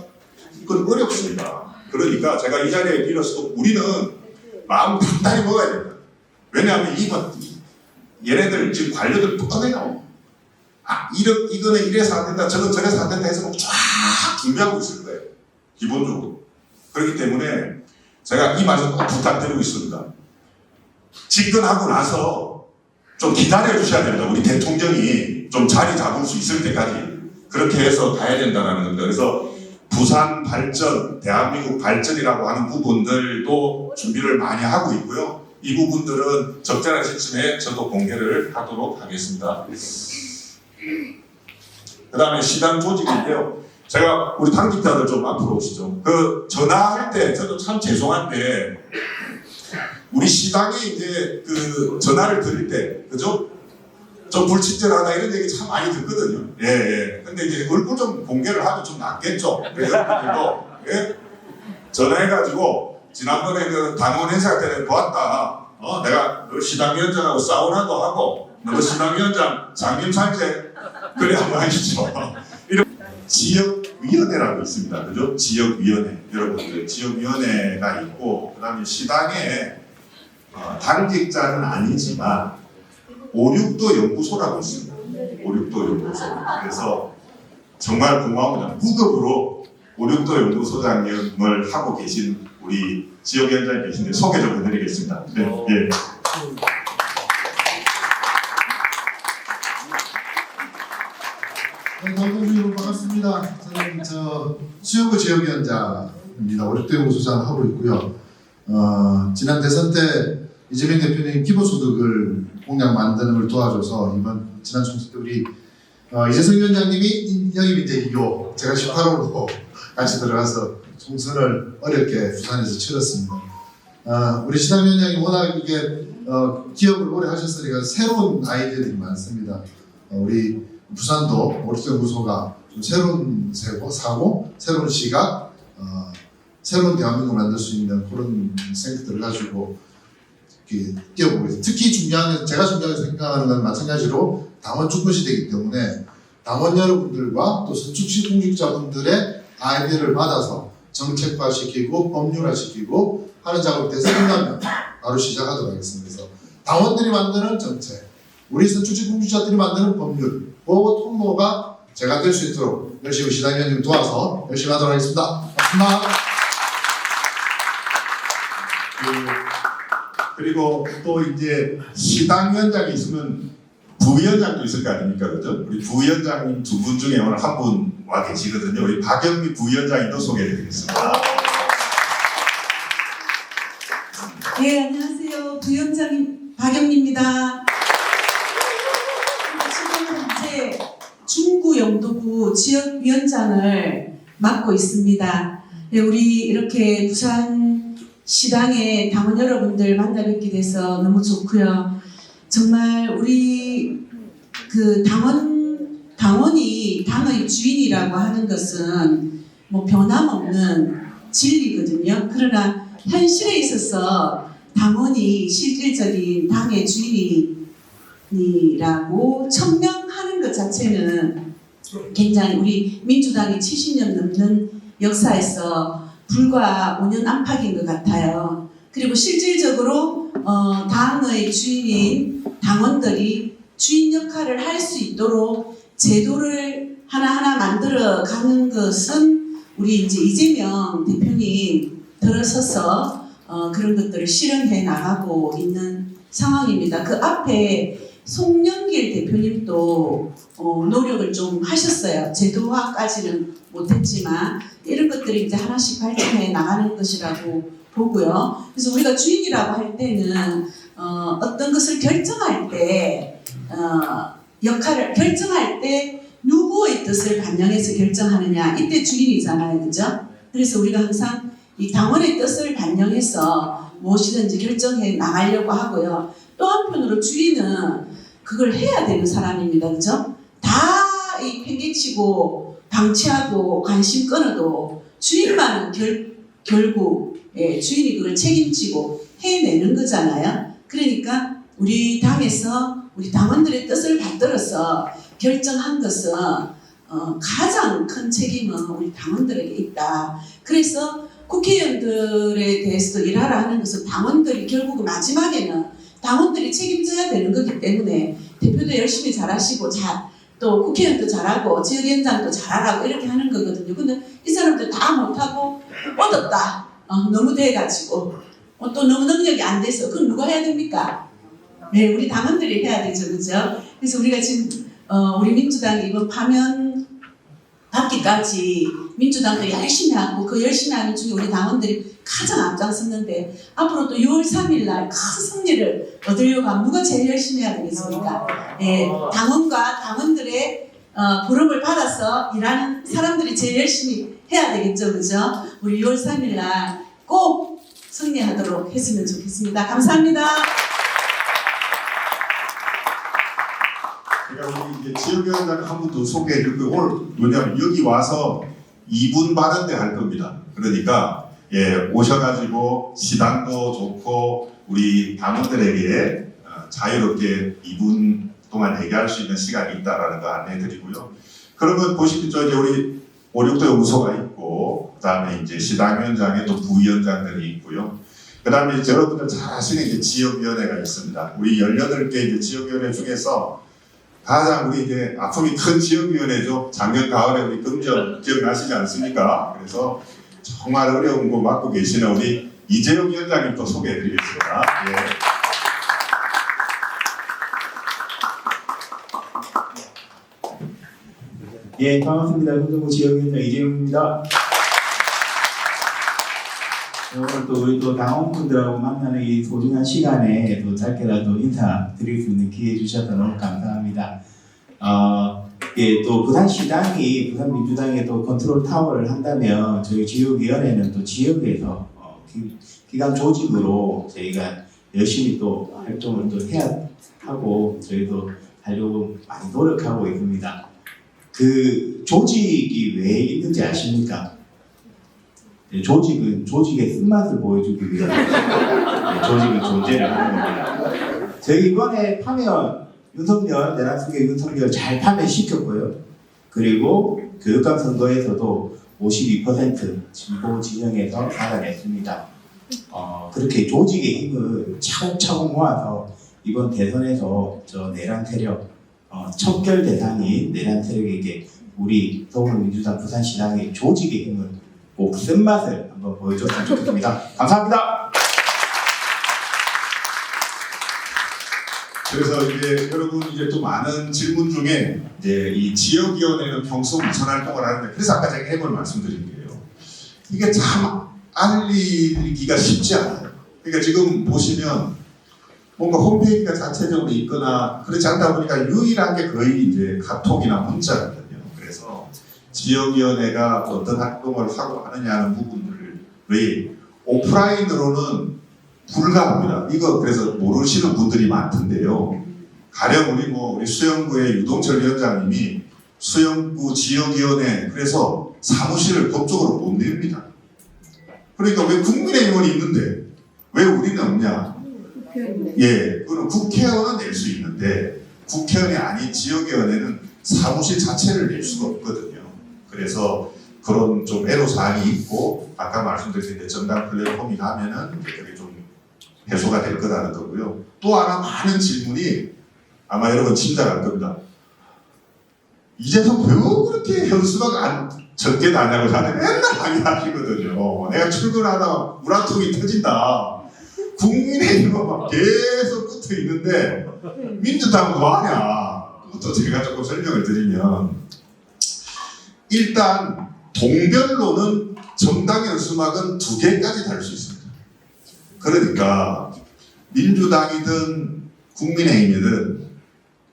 그건 어렵습니다. 그러니까 제가 이 자리에 빌어서 우리는 마음 단단히 먹어야 됩니다. 왜냐하면 얘네들 지금 관료들 뻗어내요. 이거는 이래서 안 된다, 저건 저래서 안 된다 해서 쫙 준비하고 있을 거예요. 기본적으로. 그렇기 때문에 제가 이 말씀 꼭 부탁드리고 있습니다. 집권하고 나서 좀 기다려 주셔야 됩니다. 우리 대통령이 좀 자리 잡을 수 있을 때까지 그렇게 해서 가야 된다는 겁니다. 그래서 부산 발전, 대한민국 발전이라고 하는 부분들도 준비를 많이 하고 있고요. 이 부분들은 적절한 시점에 저도 공개를 하도록 하겠습니다. 그 다음에 시당 조직인데요. 제가 우리 당직자들 좀 앞으로 오시죠. 그 전화할 때 저도 참 죄송한데 우리 시당에 이제 그 전화를 드릴 때, 그죠? 좀 불친절하다 이런 얘기 참 많이 듣거든요. 예. 근데 이제 얼굴 좀 공개를 하면 좀 낫겠죠. 여러분들도 예? 전화해가지고 지난번에 그 당원 행사 때 보았다. 내가 너 시당위원장하고 사우나도 하고 너 시당위원장 장님살제 그래 한번 하시죠. 이런 지역위원회라고 있습니다. 그죠? 지역위원회. 여러분들 지역위원회가 있고 그 다음에 시당에 당직자는 아니지만 5.6도 연구소라고 있습니다. 5.6도 연구소. 그래서 정말 고마운 무급으로 5.6도 연구소장님을 하고 계신 우리 지역위원장님 계신데 소개 좀 해드리겠습니다. 네. 예. 방금 여러분 반갑습니다. 저는 수영구 지역위원장입니다. 5.6도 연구소장 하고 있고요. 지난 대선 때 이재명 대표님 기본소득을 공약 만드는 걸 도와줘서 지난 총선 때 우리 이재성 위원장님이 영입인재 2호, 제가 18호로 같이 들어가서 총선을 어렵게 부산에서 치렀습니다. 우리 시당 위원장이 워낙 이게 기업을 오래 하셨으니까 새로운 아이디어들이 많습니다. 우리 부산도 5.6도 연구소가 좀 새로운 사고, 새로운 시각, 새로운 대한민국을 만들 수 있는 그런 생각들을 가지고 뛰어보고 있습니다. 특히 제가 중요하게 생각하는 건 마찬가지로 당원 주권 시대이기 때문에 당원 여러분들과 또 선출직 공직자분들의 아이디어를 받아서 정책화시키고 법률화시키고 하는 작업이 돼서 끝나면 바로 시작하도록 하겠습니다. 그래서 당원들이 만드는 정책, 우리 선출직 공직자들이 만드는 법률, 그 통로가 제가 될 수 있도록 열심히 시당위원님 도와서 열심히 하도록 하겠습니다. 고맙습니다. 그리고 또 이제 시당위원장이 있으면 부위원장도 있을 거 아닙니까, 그죠? 우리 부위원장님 두 분 중에 오늘 한 분 와 계시거든요. 우리 박영미 부위원장님도 소개해드리겠습니다. 네, 안녕하세요. 부위원장님 박영미입니다. 지금 현재 중구 영도구 지역위원장을 맡고 있습니다. 네, 우리 이렇게 부산 시당의 당원 여러분들 만나 뵙게 돼서 너무 좋고요. 정말 우리 그 당원이 당의 주인이라고 하는 것은 뭐 변함없는 진리거든요. 그러나 현실에 있어서 당원이 실질적인 당의 주인이라고 천명하는 것 자체는 굉장히 우리 민주당이 70년 넘는 역사에서 불과 5년 안팎인 것 같아요. 그리고 실질적으로 당의 주인인 당원들이 주인 역할을 할 수 있도록 제도를 하나하나 만들어 가는 것은 우리 이제 이재명 대표님 들어서서 그런 것들을 실현해 나가고 있는 상황입니다. 그 앞에 송영길 대표님도 노력을 좀 하셨어요. 제도화까지는 못했지만 이런 것들이 이제 하나씩 발전해 나가는 것이라고 보고요. 그래서 우리가 주인이라고 할 때는 어떤 것을 결정할 때 역할을 결정할 때 누구의 뜻을 반영해서 결정하느냐 이때 주인이잖아요, 그죠? 그래서 우리가 항상 이 당원의 뜻을 반영해서 무엇이든지 결정해 나가려고 하고요. 또 한편으로 주인은 그걸 해야 되는 사람입니다, 그죠? 다 이 팽개치고 방치하고 관심 끊어도 주인만은 결국 주인이 그걸 책임지고 해내는 거잖아요. 그러니까 우리 당에서 우리 당원들의 뜻을 받들어서 결정한 것은 가장 큰 책임은 우리 당원들에게 있다. 그래서 국회의원들에 대해서도 일하라 하는 것은 당원들이 결국 마지막에는 당원들이 책임져야 되는 거기 때문에 대표도 열심히 잘하시고 또 국회의원도 잘하고 지역위원장도 잘하라고 이렇게 하는 거거든요. 근데 이 사람들 다 못하고 뻗었다. 너무 돼가지고 또 너무 능력이 안 돼서 그건 누가 해야 됩니까? 네, 우리 당원들이 해야 되죠, 그죠? 그래서 우리가 지금 우리 민주당이 이번 파면 받기까지 민주당들이 열심히 하고 그 열심히 하는 중에 우리 당원들이 가장 앞장섰는데 앞으로 또 6월 3일 날 큰 승리를 얻으려고 하면 누가 제일 열심히 해야 되겠습니까? 예, 당원과 당원들의 부름을 받아서 일하는 사람들이 제일 열심히 해야 되겠죠, 그죠? 우리 6월 3일 날 꼭 승리하도록 했으면 좋겠습니다. 감사합니다. 그러니까 우리 이제 지역위원장 한 분 더 소개해줄 거예요. 오늘 왜냐하면 여기 와서 2분 발언대 할 겁니다. 그러니까 오셔가지고 시당도 좋고 우리 당원들에게 자유롭게 2분 동안 얘기할 수 있는 시간이 있다라는 거 안내해드리고요. 그러면 보시겠죠, 이제 우리 5, 6도 연구소가 있고 그다음에 이제 시당위원장에 또 부위원장들이 있고요. 그다음에 이제 여러분들 잘 아시는 이제 지역위원회가 있습니다. 우리 18개 이제 지역위원회 중에서 가장 우리 이제 아픔이 큰 지역위원회죠. 작년 가을에 우리 금전 기억나시지 않습니까? 그래서 정말 어려운 거 맡고 계시는 우리 이재용 위원장님 또 소개해드리겠습니다. 예, 반갑습니다. 금정구 지역위원장 이재용입니다. 오늘 또 우리 또 당원분들하고 만나는 이 소중한 시간에 또 짧게라도 인사드릴 수 있는 기회 주셔서 너무 감사합니다. 예, 또 부산시당이 부산민주당에 또 컨트롤 타워를 한다면 저희 지역위원회는 또 지역에서 기관 조직으로 저희가 열심히 또 활동을 또 해야 하고 저희도 하려고 많이 노력하고 있습니다. 그 조직이 왜 있는지 아십니까? 네, 조직은 조직의 쓴맛을 보여주기 위해 조직은 존재를 하는 겁니다. 저희 이번에 파면 윤석열 내란 속의 윤석열 잘 파면시켰고요. 그리고 교육감 선거에서도 52% 진보 진영에서 살아냈습니다. 그렇게 조직의 힘을 차곡차곡 모아서 이번 대선에서 저 내란 세력 척결 대상인 내란 세력에게 우리 더불어민주당 부산시당의 조직의 힘을 꼭 쓴맛을 한번 보여줬으면 좋겠습니다. 감사합니다. 그래서 이제 여러분 이제 또 많은 질문 중에 이제 이 지역위원회는 평소 무슨 활동을 하는데 그래서 아까 제가 해볼 말씀드린 게요. 이게 참 알리기가 쉽지 않아요. 그러니까 지금 보시면 뭔가 홈페이지가 자체적으로 있거나 그렇지 않다 보니까 유일한 게 거의 이제 카톡이나 문자거든요. 그래서 지역위원회가 어떤 활동을 하고 하느냐는 부분들이 오프라인으로는 불가합니다. 이거 그래서 모르시는 분들이 많던데요. 가령 우리 수영구의 유동철 위원장님이 수영구 지역위원회 그래서 사무실을 법적으로 못 냅니다. 그러니까 왜 국민의힘은 있는데 왜 우리는 없냐? 예, 그거는 국회의원은 낼 수 있는데 국회의원이 아닌 지역위원회는 사무실 자체를 낼 수가 없거든요. 그래서 그런 좀 애로사항이 있고 아까 말씀드린 정당 플랫폼이 가면은 그게 좀 해소가 될 거라는 거고요. 또 하나 많은 질문이 아마 여러분 짐작할 겁니다. 이재성 왜 그렇게 현수막 적게 다냐고 저한테 맨날 항의하시거든요. 내가 출근하다 물 한 통이 터진다. 국민의힘은 막 계속 붙어 있는데 민주당은 뭐 하냐? 그것도 제가 조금 설명을 드리면 일단 동별로는 정당 현수막은 2개까지 달 수 있습니다. 그러니까 민주당이든 국민의힘이든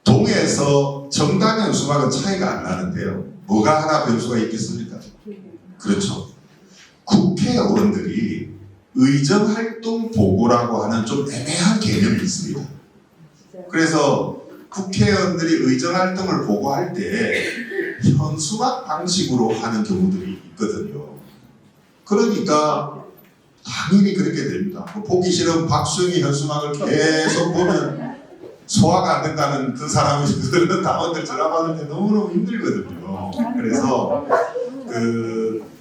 동에서 정당 현수막은 차이가 안 나는데요. 뭐가 하나 변수가 있겠습니까? 그렇죠. 국회의원들이 의정활동 보고라고 하는 좀 애매한 개념이 있습니다. 그래서 국회의원들이 의정활동을 보고할 때 현수막 방식으로 하는 경우들이 있거든요. 그러니까 당연히 그렇게 됩니다. 보기 싫은 박수영이 현수막을 계속 보면 소화가 안 된다는 그 사람들은 당원들 전화받을 때 너무너무 힘들거든요. 그래서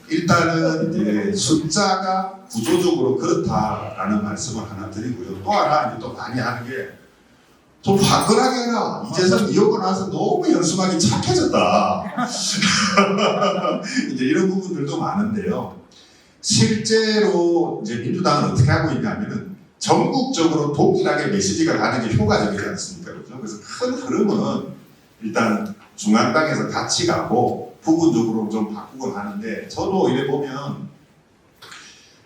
일단은 이제 숫자가 구조적으로 그렇다라는 말씀을 하나 드리고요. 또 하나 이제 또 많이 하는 게 좀 화끈하게 해라. 이재성 이어고 나서 너무 현수막이 착해졌다. 이제 이런 부분들도 많은데요. 실제로 이제 민주당은 어떻게 하고 있냐면은 전국적으로 동일하게 메시지가 가는 게 효과적이지 않습니까? 그렇죠? 그래서 큰 흐름은 일단 중앙당에서 같이 가고 부분적으로 좀 바꾸곤 하는데 저도 이래 보면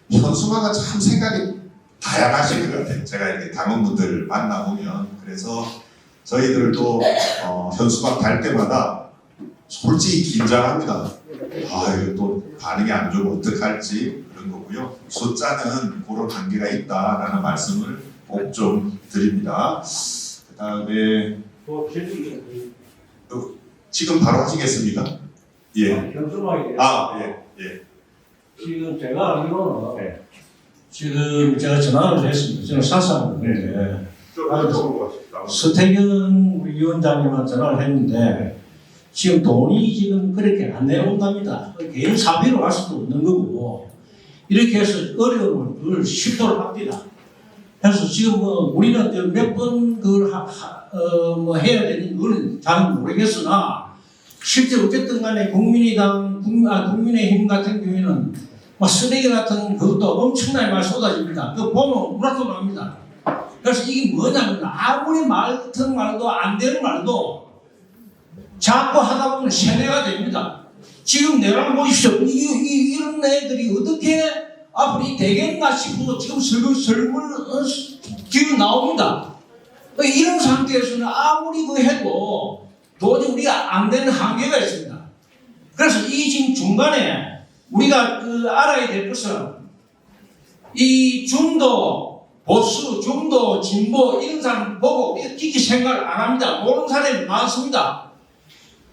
현수막은 참 생각이 다양하신 것 같아요. 제가 이렇게 당원분들 만나보면 그래서 저희들도 현수막 달 때마다 솔직히 긴장합니다. 이거 또 반응이 안 좋으면 어떡할지 그런 거고요. 숫자는 그런 한계가 있다라는 말씀을 꼭 좀 드립니다. 그 다음에 지금 바로 하시겠습니까? 예. 현수막이 예. 지금 제가 알기로는 지금 제가 전화를 했습니다. 저는 사사인데 서태경 위원장님한테 전화를 했는데 지금 돈이 지금 그렇게 안 내려온답니다. 개인 사비로 할 수도 없는 거고 이렇게 해서 어려움을 시도를 합니다. 그래서 지금 우리는 몇 번 그걸 해야 되는 건 잘 모르겠으나 실제 어쨌든 간에 국민의힘 같은 경우에는 쓰레기 같은 그것도 엄청나게 많이 쏟아집니다. 그거 보면 우라도 납니다. 그래서 이게 뭐냐면 아무리 말 같은 말도 안 되는 말도 자꾸 하다 보면 세뇌가 됩니다. 지금 내랑 보십시오. 이런 애들이 어떻게 앞으로 이 되겠나 싶어서 지금 설물 기운 나옵니다. 이런 상태에서는 아무리 해도 도저히 우리가 안 되는 한계가 있습니다. 그래서 이 지금 중간에 우리가 알아야 될 것은 이 중도 보수, 중도, 진보 이런 사람 보고 이렇게 생각을 안 합니다. 모르는 사람이 많습니다.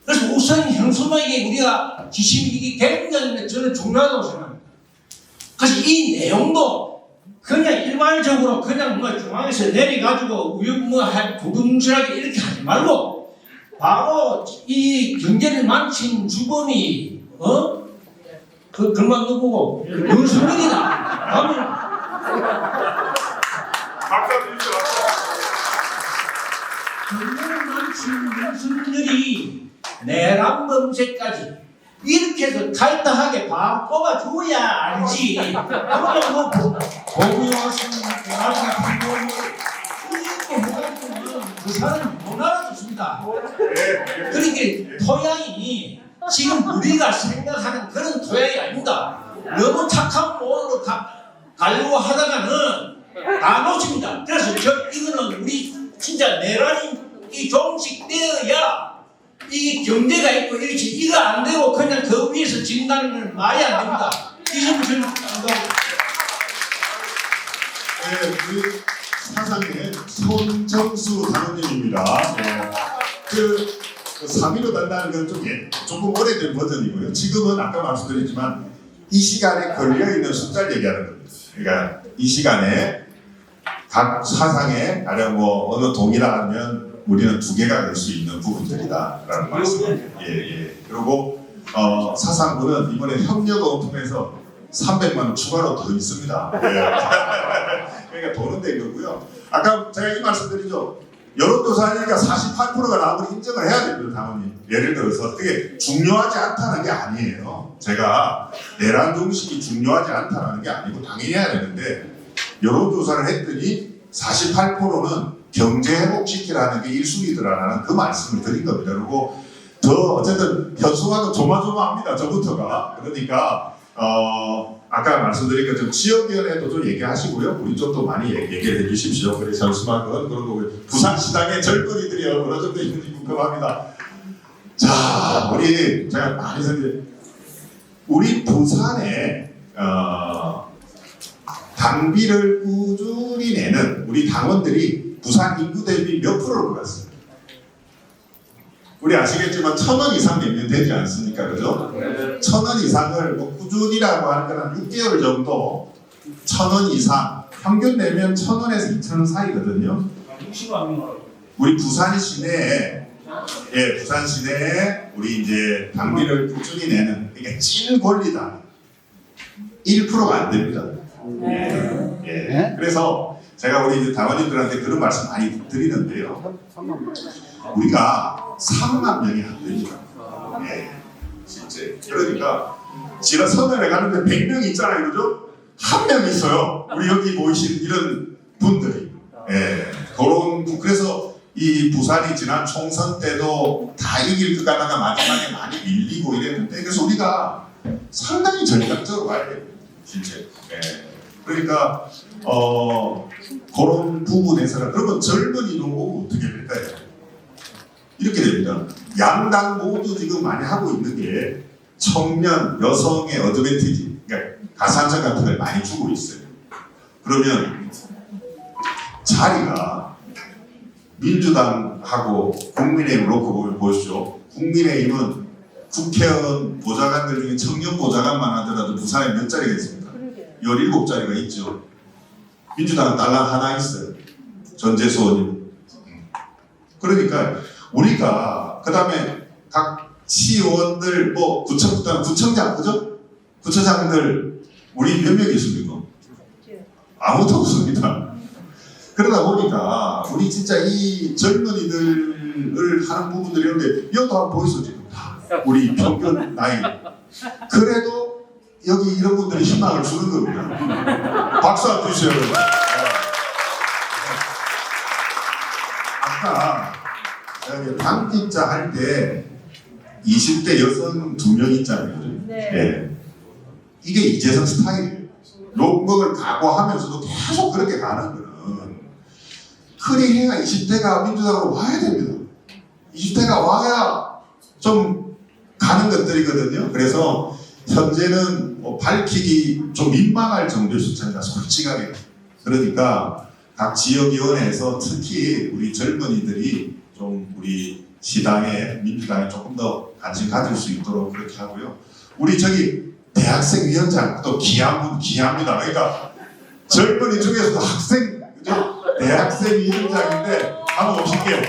그래서 우선 현수막이 우리가 지침이 굉장히 저는 중요하다고 생각합니다. 그래서 이 내용도 그냥 일반적으로 그냥 중앙에서 내려가지고 두둥실하게 이렇게 하지 말고 바로 이 경제를 망친 주범이 그만 누구고 윤석열이다. 박사 드립시다. 경제를 망친 윤석열이 내란 범죄까지 이렇게 해서 타이트하게 바로 뽑아줘야 알지. 그러면 보고왔습니다. 이렇게 해가지고 부산은 못 알아듣습니다. 그러니까 토양이 지금 우리가 생각하는 그런 토양이 아닙니다. 너무 착한 모로 가려고 하다가는 다 놓칩니다. 그래서 이거는 우리 진짜 내란이 조금씩 되어야 이 경제가 있고 이렇지 이거 안 되고 그냥 그 위에서 진다는 건 말이 안 됩니다. 이 점을 저는 네, 우리 사상의 손정수 단원님입니다. 그 3위로 단다는 건 조금 오래된 버전이고요. 지금은 아까 말씀드렸지만 이 시간에 걸려있는 숫자를 얘기하는 겁니다. 그러니까 이 시간에 각 사상에 가령 뭐 어느 동이라 하면 우리는 2개가 될 수 있는 부분들이다라는 말씀을 그리고 사상부는 이번에 협력을 통해서 300만 원 추가로 더 있습니다. 그러니까 돈은 된 거고요. 아까 제가 이 말씀드리죠. 여론조사니까 48%가 나오면 인정을 해야 됩니다, 당원님. 예를 들어서 그게 중요하지 않다는 게 아니에요. 제가 내란 정식이 중요하지 않다는 게 아니고 당연히 해야 되는데 여론조사를 했더니 48%는 경제 회복시키라는 게 1순위더라라는 그 말씀을 드린 겁니다. 그리고 더 어쨌든 현수막은 조마조마합니다. 저부터가. 그러니까 아까 말씀드린 것처럼 지역위원회도 좀 얘기하시고요. 우리 쪽도 많이 얘기를 해주십시오. 그래서 현수막은 그리고 부산시당의 젊은이들이 어느 정도 있는지 궁금합니다. 자, 제가 많이 설명드려요. 우리 부산에 당비를 꾸준히 내는 우리 당원들이 부산 인구 대비 몇 프로를 받았어요? 우리 아시겠지만 1,000원 이상 내면 되지 않습니까? 그죠? 1,000원 이상을 뭐 꾸준히라고 하는 건 한 6개월 정도 1,000원 이상 평균 내면 1,000원에서 2,000원 사이거든요. 우리 부산 시내에 부산 시내에 우리 이제 당비를 꾸준히 내는 이게 찐 권리다. 1%가 안 됩니다. 그래서 제가 우리 당원님들한테 그런 말씀 많이 드리는데요. 우리가 3만 명이 안 됩니다. 실제. 그러니까 지난 서면에 가는데 100명 있잖아요, 그죠? 한 명 있어요. 우리 여기 모이신 이런 분들이. 그래서 이 부산이 지난 총선 때도 다 이길 것 같다가 마지막에 많이 밀리고 이랬는데 그래서 우리가 상당히 전략적으로 가야 돼요. 실제. 그러니까 그런 부분에서는 그러면 젊은이도 오고 어떻게 될까요? 이렇게 됩니다. 양당 모두 지금 많이 하고 있는 게 청년, 여성의 어드밴티지, 그러니까 가산점 같은 걸 많이 주고 있어요. 그러면 자리가 민주당하고 국민의힘을 놓고 보시죠. 국민의힘은 국회의원 보좌관들 중에 청년 보좌관만 하더라도 부산에 몇 자리가 있습니까? 17자리가 있죠. 민주당은 딸랑 하나 있어요. 전재수 의원님. 그러니까 우리가 그 다음에 각 시의원들 구청장 그죠? 구청장들 우리 몇 명 있습니까? 아무도 없습니다. 그러다 보니까 우리 진짜 이 젊은이들을 하는 부분들이 있는데 이것도 한번 보이소 지금 우리 평균 나이 그래도 여기 이런 분들이 희망을 주는 겁니다. 박수 한번 주세요. 아까 당직자 할 때 20대 여성 2명 있잖아요. 이게 이재성 스타일이에요. 욕먹을 각오하면서도 계속 그렇게 가는 거는 그리해야 20대가 민주당으로 와야 됩니다. 20대가 와야 좀 가는 것들이거든요. 그래서 현재는 밝히기 좀 민망할 정도의 숫자입니다. 솔직하게. 그러니까 각 지역위원회에서 특히 우리 젊은이들이 좀 우리 시당에 민주당에 조금 더 관심 가질 수 있도록 그렇게 하고요. 우리 대학생 위원장 또 귀합니다. 그러니까 젊은이 중에서도 학생, 그죠? 대학생 위원장인데 한번 오실게요.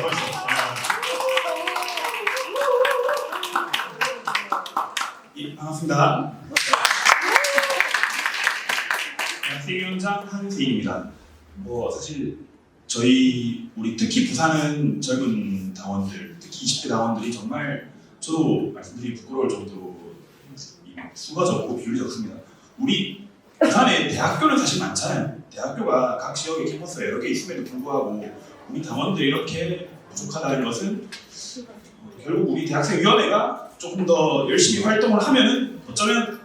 반갑습니다. 대학생위원장 한세인입니다. 사실 우리 특히 부산은 젊은 당원들, 특히 20대 당원들이 정말 저도 말씀드리기 부끄러울 정도로 수가 적고 비율이 적습니다. 우리 부산에 대학교는 사실 많잖아요. 대학교가 각 지역에 캠퍼스가 여러 개 있음에도 불구하고 우리 당원들이 이렇게 부족하다는 것은 결국 우리 대학생위원회가 조금 더 열심히 활동을 하면은 어쩌면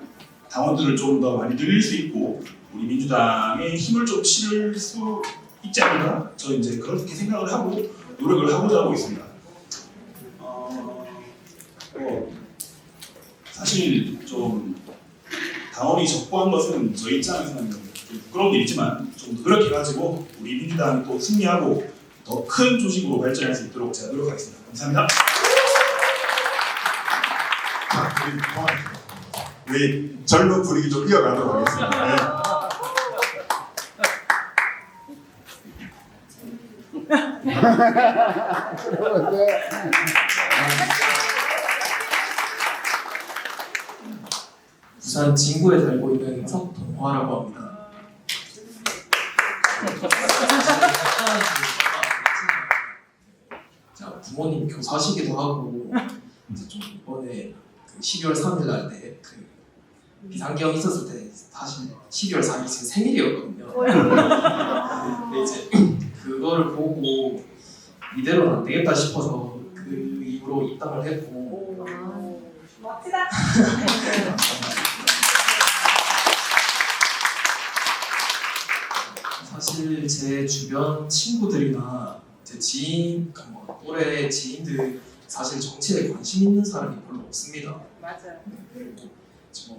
당원들을 좀 더 많이 늘릴 수 있고 우리 민주당의 힘을 좀 실을 수 있지 않을까? 저 이제 그렇게 생각을 하고 노력을 하고자 하고 있습니다. 사실 좀 당원이 적고한 것은 저희 입장에서는 좀 부끄러운 일이지만 좀 더 노력해가지고 우리 민주당이 또 승리하고 더 큰 조직으로 발전할 수 있도록 제가 노력하겠습니다. 감사합니다. 자, 우리 젊은 분위기 좀 이어가도록 하겠습니다. 네. 부산 진구에 살고 있는 석동화라고 합니다. 제가 부모님 교사시기도 하고 이제 좀 이번에 그 12월 3일 날 때 그 비상계엄 있었을 때 사실 12월 4일 제 생일이었거든요. 근데 이제 그거를 보고 이대로는 안 되겠다 싶어서 그 이후로 입당을 했고 멋지다. 사실 제 주변 친구들이나 제 지인, 뭐 또래 지인들 사실 정치에 관심 있는 사람이 별로 없습니다. 맞아요. 그리고 저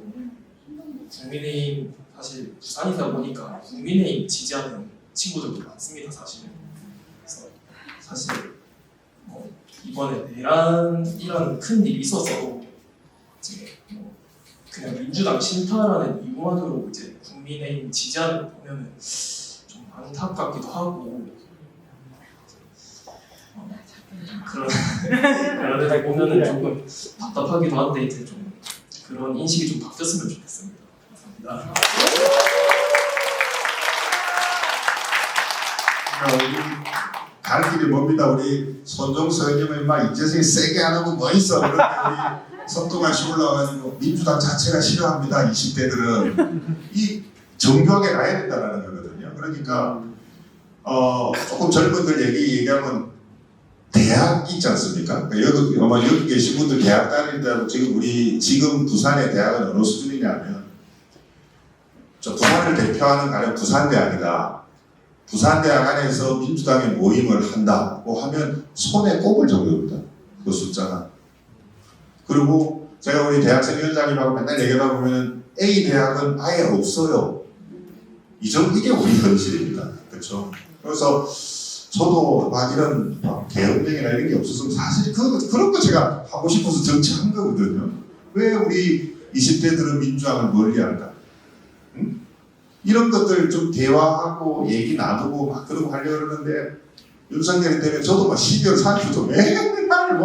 국민의힘 사실 부산이다 보니까 국민의힘 지지하는 친구들도 많습니다. 사실. 그래서 사실 뭐 이번에 내란이라는 큰 일이 있었어도 이제 뭐 그냥 민주당 싫다라는 이유만으로 이제 국민의힘 지지하는 거 보면은 좀 안타깝기도 하고 그런 애들 보면은 조금 답답하기도 한데 이제 좀 그런 인식이 좀 바뀌었으면 좋겠습니다. 감사합니다. 우리 갈 길이 멉니다. 우리 손종서 의원님은 막 이재성이 세게 안 하고 뭐 있어. 그런데 우리 석동환 씨 올라와가지고 민주당 자체가 싫어합니다. 20대들은 이 정교하게 가야 된다는 거거든요. 그러니까 조금 젊은들 얘기하면 대학 있지 않습니까? 여기 아마 여기 계신 분들 대학 다닐 때도 지금 부산의 대학은 어느 수준이냐면 저 부산을 대표하는 가령 부산대학이다. 부산대학 안에서 민주당의 모임을 한다고 하면 손에 꼽을 정도입니다. 그 숫자가. 그리고 제가 우리 대학생위원장님하고 맨날 얘기하다 보면 A 대학은 아예 없어요. 이게 우리 현실입니다. 그렇죠? 그래서 저도 막 이런 계엄령이나 이런 게 없었으면 사실 그런 거 제가 하고 싶어서 정치한 거거든요. 왜 우리 20대들은 민주당을 멀리할까? 응? 이런 것들 좀 대화하고 얘기 나누고 막 그러고 하려고 그러는데 윤석열 때문에 저도 막 12월 4일부터 맨날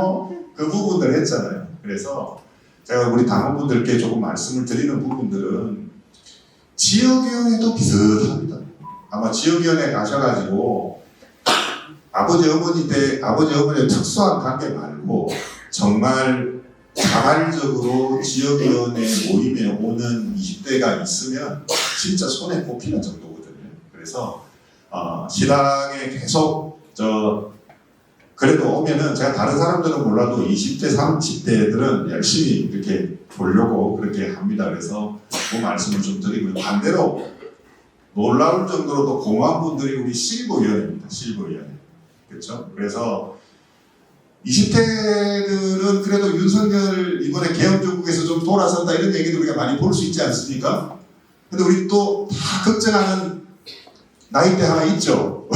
그 부분들 했잖아요. 그래서 제가 우리 당원분들께 조금 말씀을 드리는 부분들은 지역위원회도 비슷합니다. 아마 지역위원회 가셔가지고 아버지 어머니의 특수한 관계 말고 정말 자발적으로 지역위원회 모임에 오는 20대가 있으면 진짜 손에 꼽히는 정도거든요. 그래서 시당에 계속 그래도 오면은 제가 다른 사람들은 몰라도 20대, 30대들은 열심히 이렇게 보려고 그렇게 합니다. 그래서 그 말씀을 좀 드리고요. 반대로 놀라울 정도로도 고마운 분들이 우리 실버위원회입니다. 실버위원회. 그렇죠? 그래서 20대들은 그래도 윤석열 이번에 개헌정국에서 좀 돌아선다 이런 얘기도 우리가 많이 볼 수 있지 않습니까? 근데 우리 또 다 걱정하는 나이대 하나 있죠.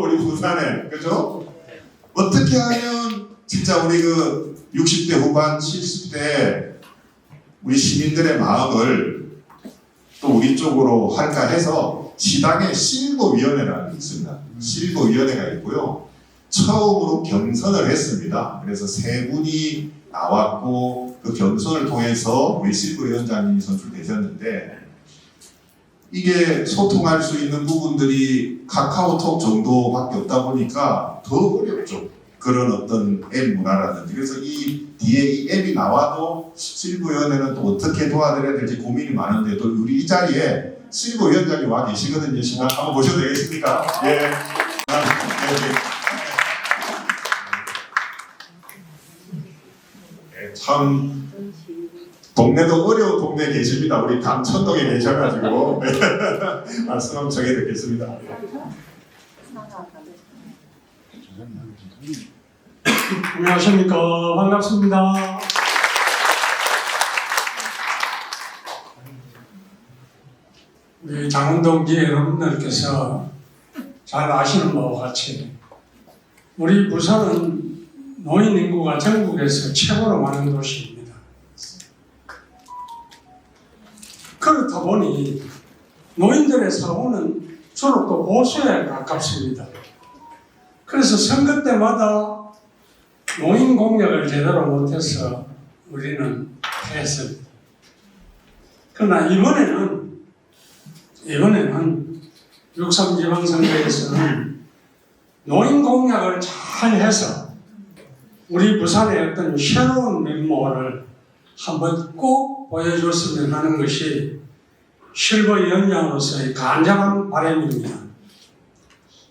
우리 부산에. 그죠? 어떻게 하면 진짜 우리 60대 후반, 70대 우리 시민들의 마음을 또 우리 쪽으로 할까 해서 시당에 실버위원회라는 게 있습니다. 실버위원회가 있고요. 처음으로 경선을 했습니다. 그래서 3분이 나왔고 그 경선을 통해서 우리 실버위원장님이 선출되셨는데 이게 소통할 수 있는 부분들이 카카오톡 정도밖에 없다 보니까 더 어렵죠. 그런 어떤 앱 문화라든지. 그래서 이 뒤에 이 앱이 나와도 실버위원회는 또 어떻게 도와드려야 될지 고민이 많은데 또 우리 이 자리에 실무위원장이 와 계시거든요. 시간 한번 보셔도 되겠습니까? 예. 참 동네도 어려운 동네에 계십니다. 우리 감천동에 계셔가지고 말씀 한번 전해 듣겠습니다. 안녕하십니까. 반갑습니다. 우리 장흥동지 여러분들께서 잘 아시는 바와 같이 우리 부산은 노인 인구가 전국에서 최고로 많은 도시입니다. 그렇다 보니 노인들의 사고는 주로 또 보수에 가깝습니다. 그래서 선거 때마다 노인 공약을 제대로 못해서 우리는 패했습니다. 그러나 이번에는 6.3 지방선거에서는 노인 공약을 잘 해서 우리 부산의 어떤 새로운 면모를 한번 꼭 보여줬으면 하는 것이 실버위원장으로서의 간절한 바람입니다.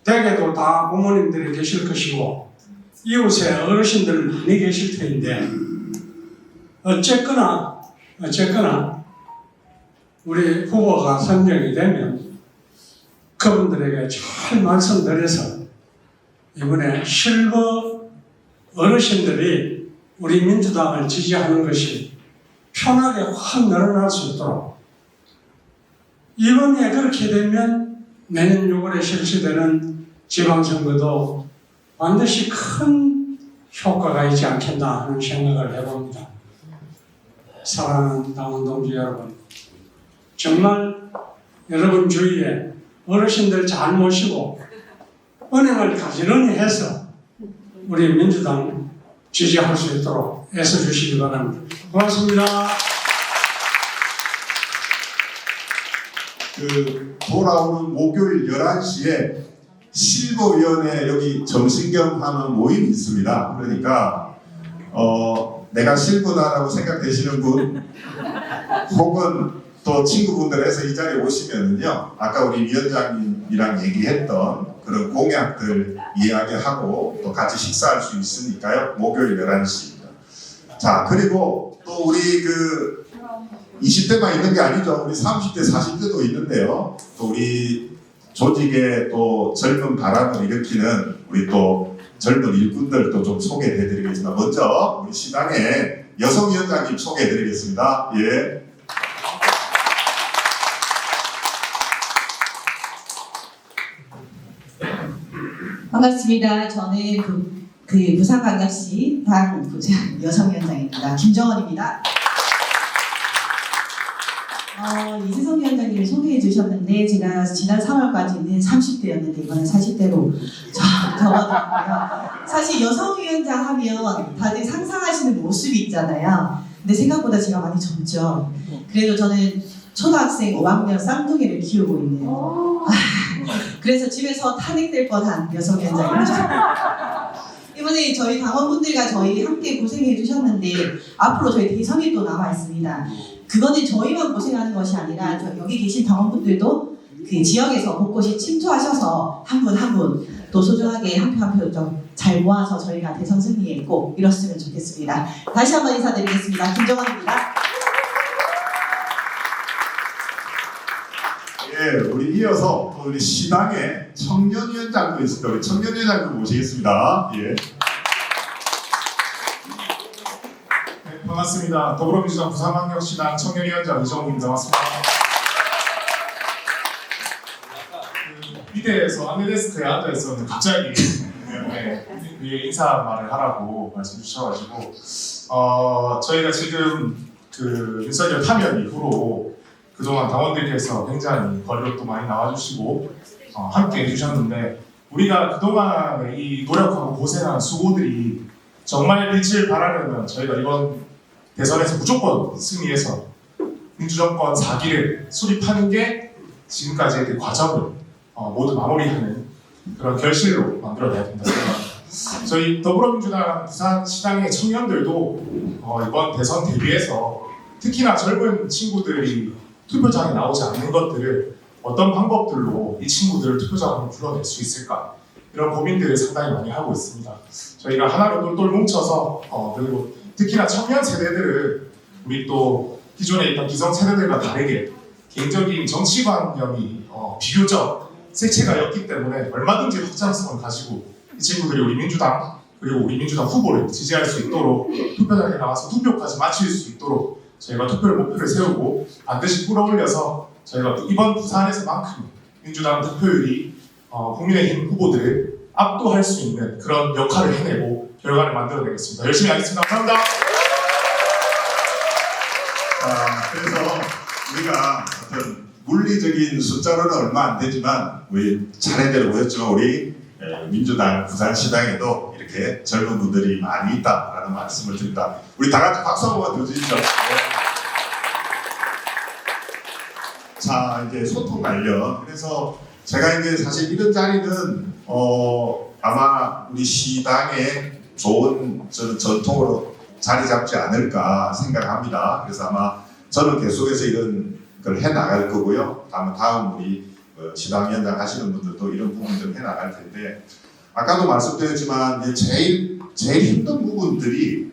댁에도 다 부모님들이 계실 것이고 이웃에 어르신들 많이 계실 텐데 어쨌거나 우리 후보가 선정이 되면 그분들에게 잘 말씀드려서 이번에 실버 어르신들이 우리 민주당을 지지하는 것이 편하게 확 늘어날 수 있도록 이번에 그렇게 되면 내년 6월에 실시되는 지방선거도 반드시 큰 효과가 있지 않겠나 하는 생각을 해봅니다. 사랑하는 당원동지 여러분, 정말 여러분 주위에 어르신들 잘 모시고 은행을 가지런히 해서 우리 민주당 지지할 수 있도록 애써주시기 바랍니다. 고맙습니다. 돌아오는 목요일 11시에 실버위원회 여기 점심 겸 하는 모임이 있습니다. 그러니까 내가 실버다라고 생각되시는 분 혹은 또 친구분들에서 이 자리에 오시면은요, 아까 우리 위원장님이랑 얘기했던 그런 공약들 이야기하고 또 같이 식사할 수 있으니까요. 목요일 11시입니다. 자, 그리고 또 우리 20대만 있는 게 아니죠. 우리 30대, 40대도 있는데요. 또 우리 조직에 또 젊은 바람을 일으키는 우리 또 젊은 일꾼들도 좀 소개해드리겠습니다. 먼저 우리 시당의 여성위원장님 소개해드리겠습니다. 예. 반갑습니다. 저는 부산광역시 당부장 여성위원장입니다. 김정원입니다. 이재성 위원장님이 소개해 주셨는데 제가 지난 3월까지는 30대였는데 이번엔 40대로 적어드렸고요. 사실 여성위원장 하면 다들 상상하시는 모습이 있잖아요. 근데 생각보다 제가 많이 젊죠. 그래도 저는 초등학생 5학년 쌍둥이를 키우고 있는 그래서 집에서 탄핵될 뻔한 여성위원장입니다. 이번에 저희 당원분들과 저희 함께 고생해 주셨는데 앞으로 저희 대선이 또 남아 있습니다. 그거는 저희만 고생하는 것이 아니라 여기 계신 당원분들도 그 지역에서 곳곳이 침투하셔서 한 분 한 분 또 소중하게 한 표 한 표 좀 잘 모아서 저희가 대선 승리에 꼭 이뤘으면 좋겠습니다. 다시 한번 인사드리겠습니다. 김정원입니다. 예, 우리 이어서 또 우리 시당의 청년위원장도 있습니다. 우리 청년위원장님 모시겠습니다. 예. 네, 반갑습니다. 더불어민주당 부산광역시당 청년위원장 이정우입니다. 반갑습니다. 미대에서 안내데스크에 앉아 있었는데 갑자기 위에 인사 말을 하라고 말씀 주셔가지고 저희가 지금 윤석열 파면 이후로 그동안 당원들께서 굉장히 거리로 또 많이 나와주시고 함께 해주셨는데 우리가 그동안의 이 노력하고 고생한 수고들이 정말 빛을 발하려면 저희가 이번 대선에서 무조건 승리해서 민주정권 4기를 수립하는 게 지금까지의 그 과정을 모두 마무리하는 그런 결실로 만들어내야 된다고 생각합니다. 저희 더불어민주당 부산시당의 청년들도 이번 대선 대비해서 특히나 젊은 친구들이 투표장에 나오지 않는 것들을 어떤 방법들로 이 친구들을 투표장으로 불러낼 수 있을까 이런 고민들을 상당히 많이 하고 있습니다. 저희가 하나로 똘똘 뭉쳐서 그리고 특히나 청년 세대들을 우리 또 기존에 있던 기성 세대들과 다르게 개인적인 정치관념이 비교적 색채가였기 때문에 얼마든지 확장성을 가지고 이 친구들이 우리 민주당 그리고 우리 민주당 후보를 지지할 수 있도록 투표장에 나와서 투표까지 마칠 수 있도록 저희가 투표를 목표를 세우고 반드시 끌어올려서 저희가 이번 부산에서만큼 민주당 득표율이 국민의힘 후보들을 압도할 수 있는 그런 역할을 해내고 결과를 만들어내겠습니다. 열심히 하겠습니다. 감사합니다. 그래서 우리가 어떤 물리적인 숫자로는 얼마 안 되지만 우리 차례대로 보였지만 우리 민주당 부산시당에도 이렇게 젊은 분들이 많이 있다라는 말씀을 드립니다. 우리 다 같이 박수 한 번만 더 주시죠. 자, 이제 소통 관련. 그래서 제가 이제 사실 이런 자리는 아마 우리 시당의 좋은 전통으로 자리 잡지 않을까 생각합니다. 그래서 아마 저는 계속해서 이런 걸 해 나갈 거고요. 다음 우리 시당위원장 하시는 분들도 이런 부분들 해 나갈 텐데 아까도 말씀드렸지만 이제 제일 힘든 부분들이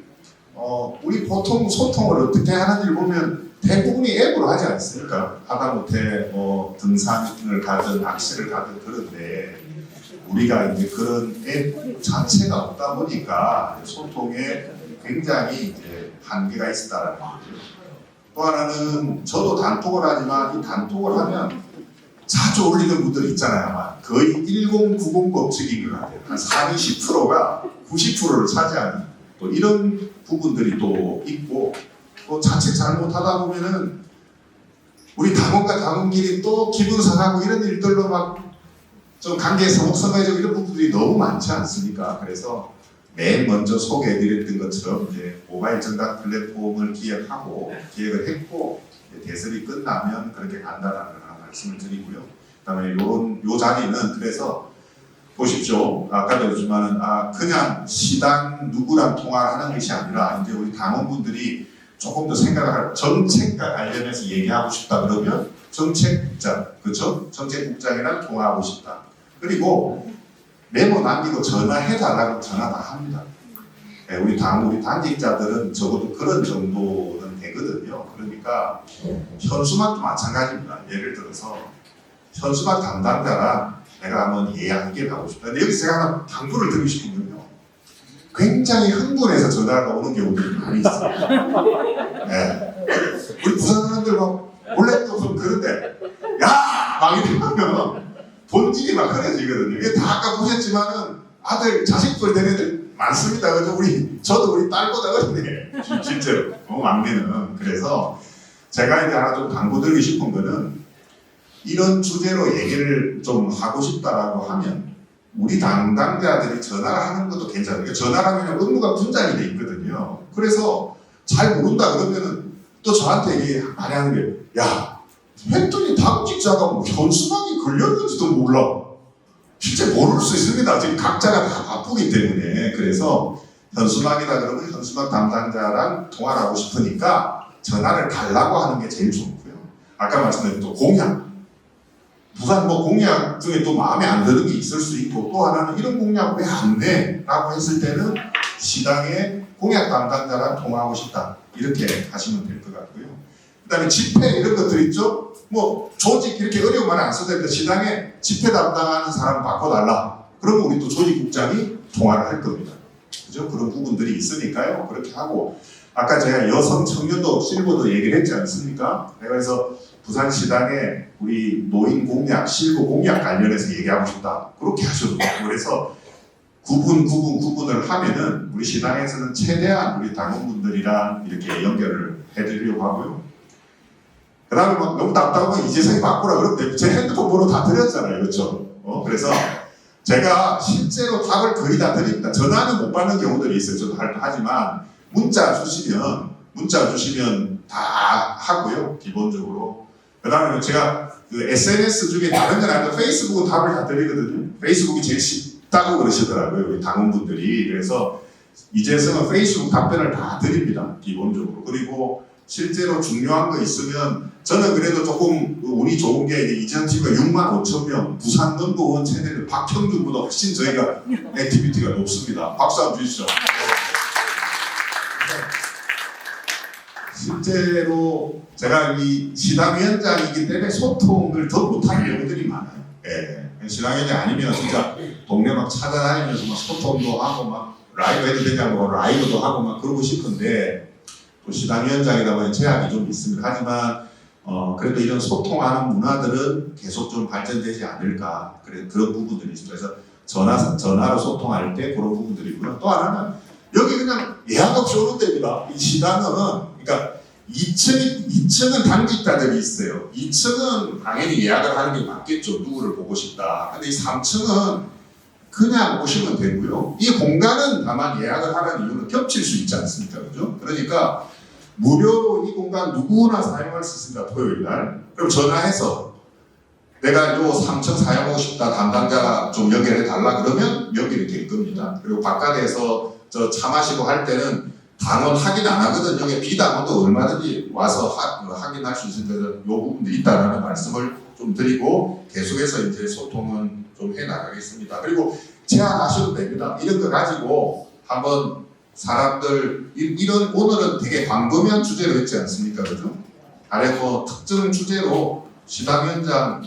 우리 보통 소통을 어떻게 하는지를 보면 대부분이 앱으로 하지 않습니까? 하다못해 등산을 가든 낚시를 가든 그런데 우리가 이제 그런 앱 자체가 없다 보니까 소통에 굉장히 이제 한계가 있다라는 거죠. 또 하나는 저도 단톡을 하지만 이 단톡을 하면 자주 올리는 분들 있잖아요. 아마 거의 1090 법칙인 것 같아요. 한 40~10%가 90%를 차지하는 또 이런 부분들이 또 있고 또 자칫 잘못하다 보면은 우리 당원과 당원끼리 또 기분 상하고 이런 일들로 막 좀 관계 서먹서먹해지고 이런 부분들이 너무 많지 않습니까? 그래서 맨 먼저 소개해드렸던 것처럼 이제 모바일 정당 플랫폼을 기획을 했고 대선이 끝나면 그렇게 간다라는 말씀을 드리고요. 그다음에 요 자리는 그래서 보십시오. 아까도 했지만은 그냥 시당 누구랑 통화하는 것이 아니라 이제 우리 당원분들이 조금 더 생각할 정책과 관련해서 얘기하고 싶다 그러면 정책국장, 그렇죠? 정책국장이랑 통화하고 싶다. 그리고 메모 남기고 전화해달라고 전화 다 합니다. 네, 우리 당직자들은 적어도 그런 정도는 되거든요. 그러니까 현수막도 마찬가지입니다. 예를 들어서 현수막 담당자랑 내가 한번 예약에 가고 싶다. 근데 여기서 제가 하나 당부를 드리고 싶은 건요. 굉장히 흥분해서 전화가 오는 경우들이 많이 있어요. 네. 우리 부산 사람들 막 원래도 좀 그런데 야! 막 이러면 본질이 막 흐려지거든요. 이게 다 아까 보셨지만은 아들, 자식들 되는 애들 많습니다. 그래서 저도 우리 딸보다 어린데 실제로 막내는. 그래서 제가 이제 하나 좀 당부드리고 싶은 거는 이런 주제로 얘기를 좀 하고 싶다라고 하면 우리 담당자들이 전화를 하는 것도 괜찮아요. 전화를 하면 업무가 분산이 돼 있거든요. 그래서 잘 모른다 그러면은 또 저한테 많이 하는 게 야, 했더니 당직자가 뭐 현수막이 걸렸는지도 몰라. 실제 모를 수 있습니다. 지금 각자가 다 바쁘기 때문에. 그래서 현수막이다 그러면 현수막 담당자랑 통화를 하고 싶으니까 전화를 달라고 하는 게 제일 좋고요. 아까 말씀드린 또 공약. 부산 공약 중에 또 마음에 안 드는 게 있을 수 있고 또 하나는 이런 공약 왜 안 내? 라고 했을 때는 시당의 공약 담당자랑 통화하고 싶다. 이렇게 하시면 될 것 같고요. 그 다음에 집회 이런 것들 있죠? 조직 이렇게 어려운 말은 안 써도 됩니다. 시당에 집회 담당하는 사람 바꿔달라. 그러면 우리 또 조직국장이 통화를 할 겁니다. 그죠? 그런 부분들이 있으니까요. 그렇게 하고 아까 제가 여성 청년도 실버도 얘기를 했지 않습니까? 그래서 부산시당에 우리 노인 공약, 실버 공약 관련해서 얘기하고 싶다. 그렇게 하셔도 돼요. 그래서 구분을 하면은 우리 시당에서는 최대한 우리 당원분들이랑 이렇게 연결을 해드리려고 하고요. 그 다음에 너무 답답하면 이재성이 바꾸라 그러면 제 핸드폰 번호 다 드렸잖아요. 그렇죠? 그래서 제가 실제로 답을 거의 다 드립니다. 전화는 못 받는 경우들이 있어요. 저도 하지만 문자 주시면 다 하고요. 기본적으로. 그 다음에 제가 그 SNS 중에 다른 건 아니고 페이스북은 답을 다 드리거든요. 페이스북이 제일 쉽다고 그러시더라고요. 우리 당원분들이. 그래서 이제서는 페이스북 답변을 다 드립니다. 기본적으로. 그리고 실제로 중요한 거 있으면 저는 그래도 조금 운이 좋은 게 이재현 TV가 65,000명, 부산 넘버원 채널 박형준보다 훨씬 저희가 액티비티가 높습니다. 박수 한번 주시죠. 실제로 제가 이 시당위원장이기 때문에 소통을 더 못하는 경우들이 많아요. 예. 시당위원장 아니면 진짜 동네 막 찾아다니면서 막 소통도 하고 막 라이브 해도 되냐고 라이브도 하고 막 그러고 싶은데 또 시당위원장이다 보니 제약이 좀 있습니다. 하지만 그래도 이런 소통하는 문화들은 계속 좀 발전되지 않을까 그런 부분들이 있습니다. 그래서 전화로 소통할 때 그런 부분들이고요. 또 하나는 여기 그냥 예약 없이 오는 데입니다. 이 시당은 그러니까 2층은 당직자들이 있어요. 2층은 당연히 예약을 하는 게 맞겠죠. 누구를 보고 싶다. 근데 이 3층은 그냥 오시면 되고요. 이 공간은 다만 예약을 하는 이유는 겹칠 수 있지 않습니까? 그죠? 그러니까 무료로 이 공간 누구나 사용할 수 있습니다. 토요일 날. 그럼 전화해서 내가 요 3층 사용하고 싶다. 담당자 좀 연결해 달라 그러면 연결이 될 겁니다. 그리고 바깥에서 차 마시고 할 때는 당원 확인 안 하거든요. 비당원도 얼마든지 와서 확인할 수 있는 데서 요 부분도 있다라는 말씀을 좀 드리고 계속해서 이제 소통은 좀 해나가겠습니다. 그리고 제안하셔도 됩니다. 이런 거 가지고 한번 사람들 이런 오늘은 되게 광범위한 주제로 했지 않습니까? 그죠? 아래 뭐 특정 주제로 시당위원장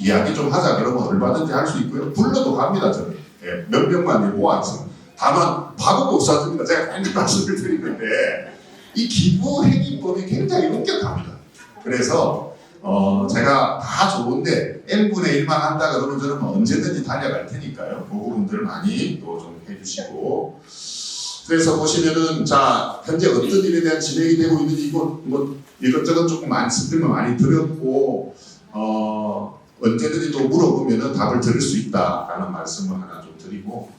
이야기 좀 하자 그러면 얼마든지 할 수 있고요. 불러도 갑니다. 저는. 예, 몇 명만 모아서. 다만 밥은 못 사줍니다. 제가 많이 말씀을 드리는데 이 기부 행위법이 굉장히 엄격합니다. 그래서 제가 다 좋은데 n분의 1만 한다 그러면 저는 언제든지 달려갈 테니까요. 그 부분들 많이 또 좀 해주시고 그래서 보시면은 자 현재 어떤 일에 대한 진행이 되고 있는지 이거 뭐 이것저것 조금 말씀들만 많이 드렸고 언제든지 또 물어보면은 답을 들을 수 있다라는 말씀을 하나 좀 드리고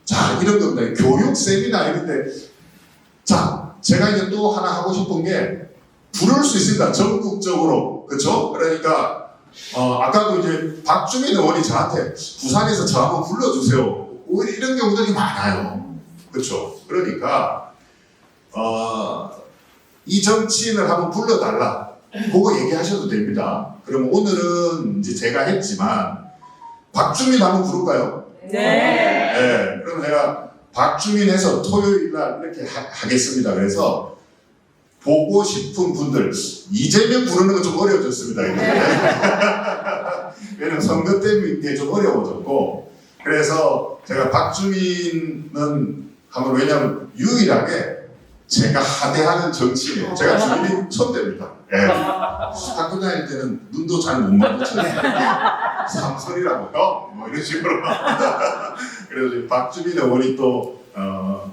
자 이런 겁니다. 교육 세미나 이런데 자 제가 이제 또 하나 하고 싶은 게 부를 수 있습니다. 전국적으로 그렇죠? 그러니까 아까도 이제 박주민 의원이 저한테 부산에서 저 한번 불러주세요. 오히려 이런 경우들이 많아요. 그렇죠? 그러니까 이 정치인을 한번 불러달라. 그거 얘기하셔도 됩니다. 그럼 오늘은 이제 제가 했지만 박주민 한번 부를까요? 네. 그럼 내가 박주민 해서 토요일 날 이렇게 하겠습니다. 그래서 보고 싶은 분들 이재명 부르는 건 좀 어려워졌습니다. 왜냐면 선거 때문에 이게 좀 어려워졌고 그래서 제가 박주민은 한번 왜냐면 유일하게 제가 하대하는 정치인이에요. 제가 주민이 천대입니다. 예. 학교 다닐 때는 눈도 잘 못 마주쳐요. 삼선이라고 뭐 이런 식으로. 그래서 박주민 의원이 또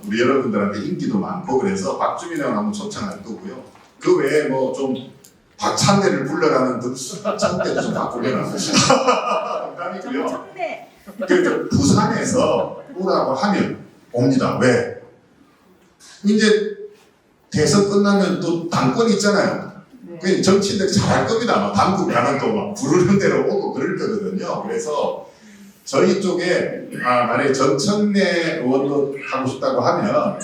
우리 여러분들한테 인기도 많고 그래서 박주민 의원 한번 초청할 거고요. 그 외에 뭐 좀 박찬대를 불러라는 박찬대도 좀 바꾸려나. 농담이고요. 그 부산에서 오라고 하면 옵니다. 왜? 이제 대선 끝나면 또 당권 있잖아요. 그 정치인들 잘할 겁니다. 당국 가는 또 막 부르는 대로 오고 그럴 거거든요. 그래서 저희 쪽에 만약에 전천내 의원도 하고 싶다고 하면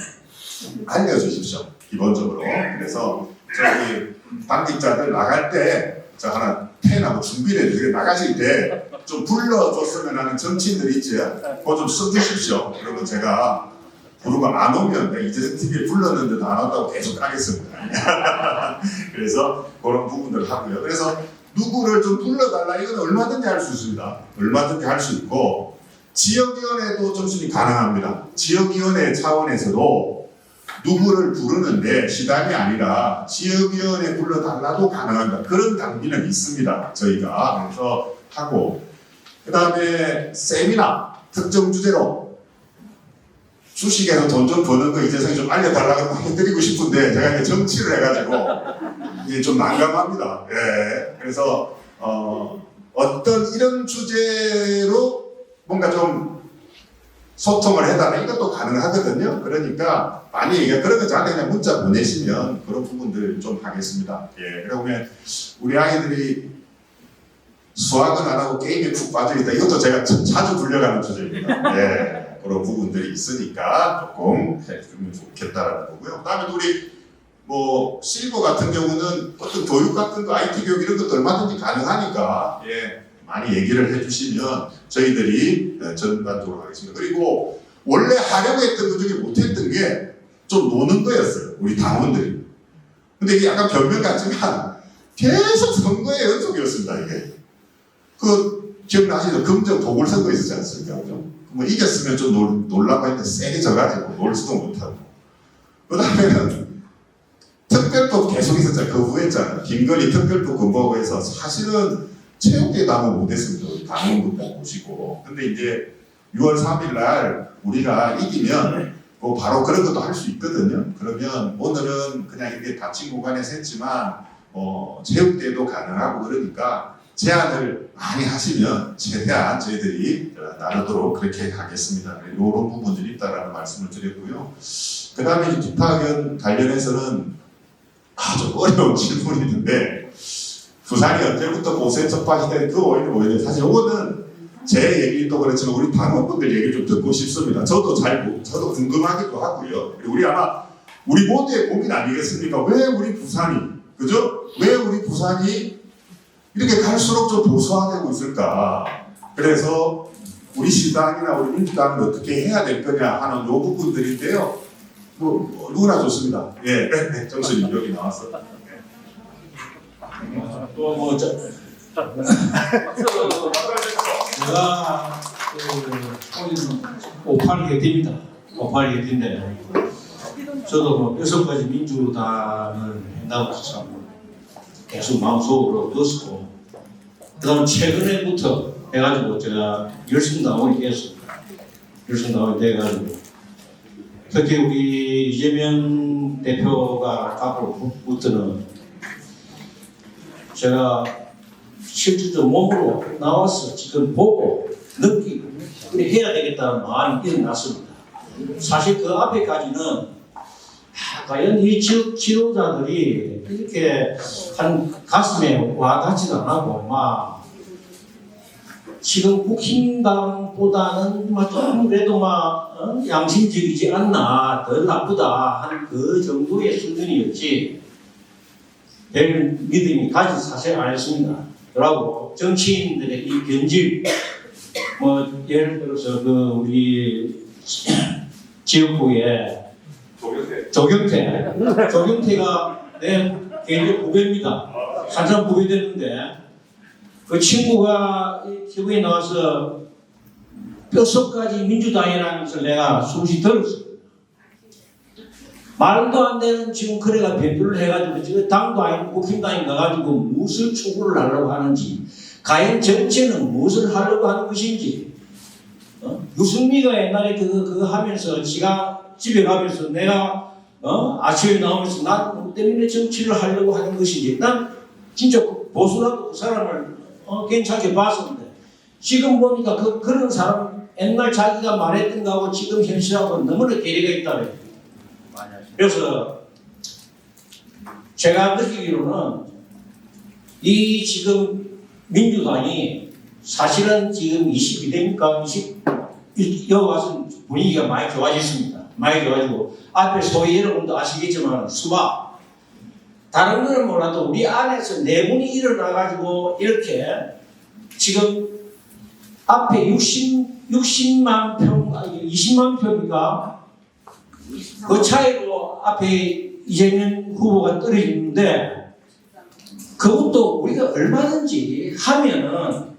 알려주십시오. 기본적으로. 그래서 저희 당직자들 나갈 때 저 하나 펜하고 준비를 해주세요. 나가실 때 좀 불러줬으면 하는 정치인들 있지? 그거 좀 써주십시오. 그러면 제가 부르고 안 오면 이재석 TV에 불렀는데도 안 왔다고 계속 하겠습니다. 그래서 그런 부분들 하고요. 그래서 누구를 좀 불러달라 이건 얼마든지 할 수 있습니다. 얼마든지 할 수 있고 지역위원회도 접수이 가능합니다. 지역위원회 차원에서도 누구를 부르는데 시당이 아니라 지역위원회 불러달라도 가능합니다. 그런 당비는 있습니다. 저희가 그래서 하고 그 다음에 세미나 특정 주제로 주식에서 돈 좀 버는 거 이재성이 좀 알려달라고 해드리고 싶은데 제가 이제 정치를 해가지고 이게 좀 난감합니다. 예. 그래서 어떤 이런 주제로 뭔가 좀 소통을 해달라 이것도 가능하거든요. 그러니까 많이 그런 거 저한테 그냥 문자 보내시면 그런 부분들 좀 하겠습니다. 예. 그러면 우리 아이들이 수학은 안 하고 게임에 푹 빠져있다. 이것도 제가 자주 불려가는 주제입니다. 예. 그런 부분들이 있으니까 조금 해주면 좋겠다라는 거고요. 그 다음에 우리 뭐 실버 같은 경우는 어떤 교육 같은 거, IT 교육 이런 것도 얼마든지 가능하니까 예, 많이 얘기를 해주시면 저희들이 전반적으로 하겠습니다. 그리고 원래 하려고 했던 것 중에 못했던 게 좀 노는 거였어요. 우리 당원들이. 근데 이게 약간 변명 같지만 계속 선거의 연속이었습니다. 이게. 그 기억나시죠? 금정 도굴선거 있었지 않습니까? 뭐 이겼으면 좀 놀라고 했는데 세게 져가지고 놀지도 못하고. 그 다음에는 특별법 계속 있었잖아요. 그 후에 했잖아요. 김건희 특별법 근거하고 해서 사실은 체육대회 당원 못했습니다. 당원분들 모시고. 근데 이제 6월 3일 날 우리가 이기면 뭐 바로 그런 것도 할 수 있거든요. 그러면 오늘은 그냥 이렇게 닫힌 공간에서 했지만 체육대회도 가능하고 그러니까 제안을 많이 하시면 최대한 저희들이 나누도록 그렇게 하겠습니다. 이런 부분들이 있다라는 말씀을 드렸고요. 그 다음에 기타 의견 관련해서는 아주 어려운 질문이 있는데 부산이 언제부터 보세 접하시대 그 오히려 사실 이거는 제 얘기도 그렇지만 우리 당원분들 얘기 좀 듣고 싶습니다. 저도 궁금하기도 하고요. 우리 아마 우리 모두의 고민 아니겠습니까? 왜 우리 부산이 그죠? 왜 우리 부산이 이렇게 갈수록 좀 보수화되고 있을까? 그래서 우리 시당이나 우리 민주당은 어떻게 해야 될 거냐 하는 요 부분들인데요. 뭐 누구나 좋습니다. 예, 정수님 여기 나왔어. 또뭐 제가 오늘 58 개띠입니다. 58 개띠인데 저도 뭐 6가지 민주당을 한다고 해서 계속 마음속으로 넣었고 그 다음 최근에부터 해가지고 제가 열심당원이 되었습니다. 열심당원이 돼가지고 특히 우리 이재명 대표가 앞으로부터는 제가 실질적으로 몸으로 나와서 지금 보고 느끼고 해야 되겠다는 마음이 일어났습니다. 사실 그 앞에까지는 과연 이 지도자들이 이렇게 한 가슴에 와닿지도 않고 막 지금 국힘당보다는 좀 그래도 양심적이지 않나 덜 나쁘다 하는 그 정도의 수준이었지 별 믿음이 가진 사실 아니었습니다. 그러고 정치인들의 이 변질 뭐 예를 들어서 그 우리 지역구에 조경태가 내 개인적 후배입니다. 한참 후배됐는데 그 친구가 TV에 나와서 뼛속까지 민주당이라는 것을 내가 수시 들었어요. 말도 안 되는 지금 그래가 변조를 해가지고 지금 당도 아니고 국힘당이 나가지고 무엇을 추구를 하려고 하는지 과연 정치는 무엇을 하려고 하는 것인지 유승미가 옛날에 그거 하면서 지가 집에 가면서 내가 아침에 나오면서 난 뭐 때문에 정치를 하려고 하는 것인지 난 진짜 보수라도 그 사람을 괜찮게 봤었는데 지금 보니까 그런 사람 옛날 자기가 말했던 거하고 지금 현실하고 너무나 괴리가 있다네. 그래서 제가 느끼기로는 이 지금 민주당이 사실은 지금 22대입니까? 여기 와서 분위기가 많이 좋아졌습니다. 많이 좋아지고 앞에 소위 여러분도 아시겠지만 수박 다른 거는 몰라도 우리 안에서 내분이 일어나가지고 이렇게 지금 앞에 60만 평, 20만 평인가 그 차이로 앞에 이재명 후보가 떨어지는데 그것도 우리가 얼마든지 하면은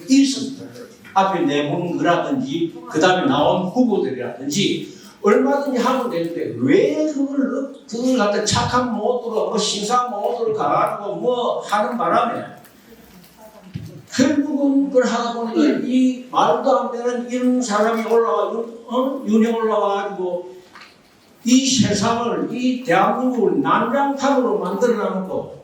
있습니다. 앞에 내본 거라든지 그 다음에 나온 후보들이라든지 얼마든지 하면 되는데 왜 그걸 갖다 착한 모드로 신사 모드로 가가지고 뭐 하는 바람에 결국은 그걸 하다 보니까 이 말도 안 되는 이런 사람이 윤회 올라와가지고 이 세상을 이 대한민국을 난장판으로 만들어놓고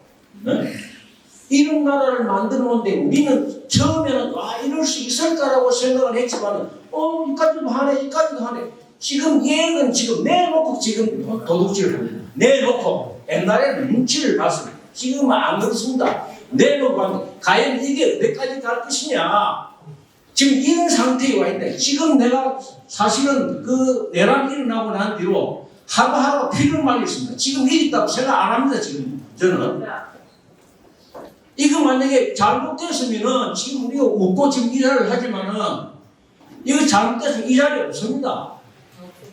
이런 나라를 만들어놓는데 우리는 처음에는 이럴 수 있을까라고 생각을 했지만 이까지도 하네 지금 얘는 지금 내놓고 지금 도둑질을 합니다. 내놓고 옛날에는 눈치를 봤습니다. 지금은 안 그렇습니다. 내놓고 하면 과연 이게 어디까지 갈 것이냐 지금 이런 상태에 와 있는데 지금 내가 사실은 그 내란 일어나고 난 뒤로 하루하루 피를 말렸습니다. 지금 일 있다고 생각 안 합니다. 지금 저는 이거 만약에 잘못됐으면은 지금 우리가 웃고 지금 이 자리를 하지만은 이거 잘못돼서 이 자리에 없습니다.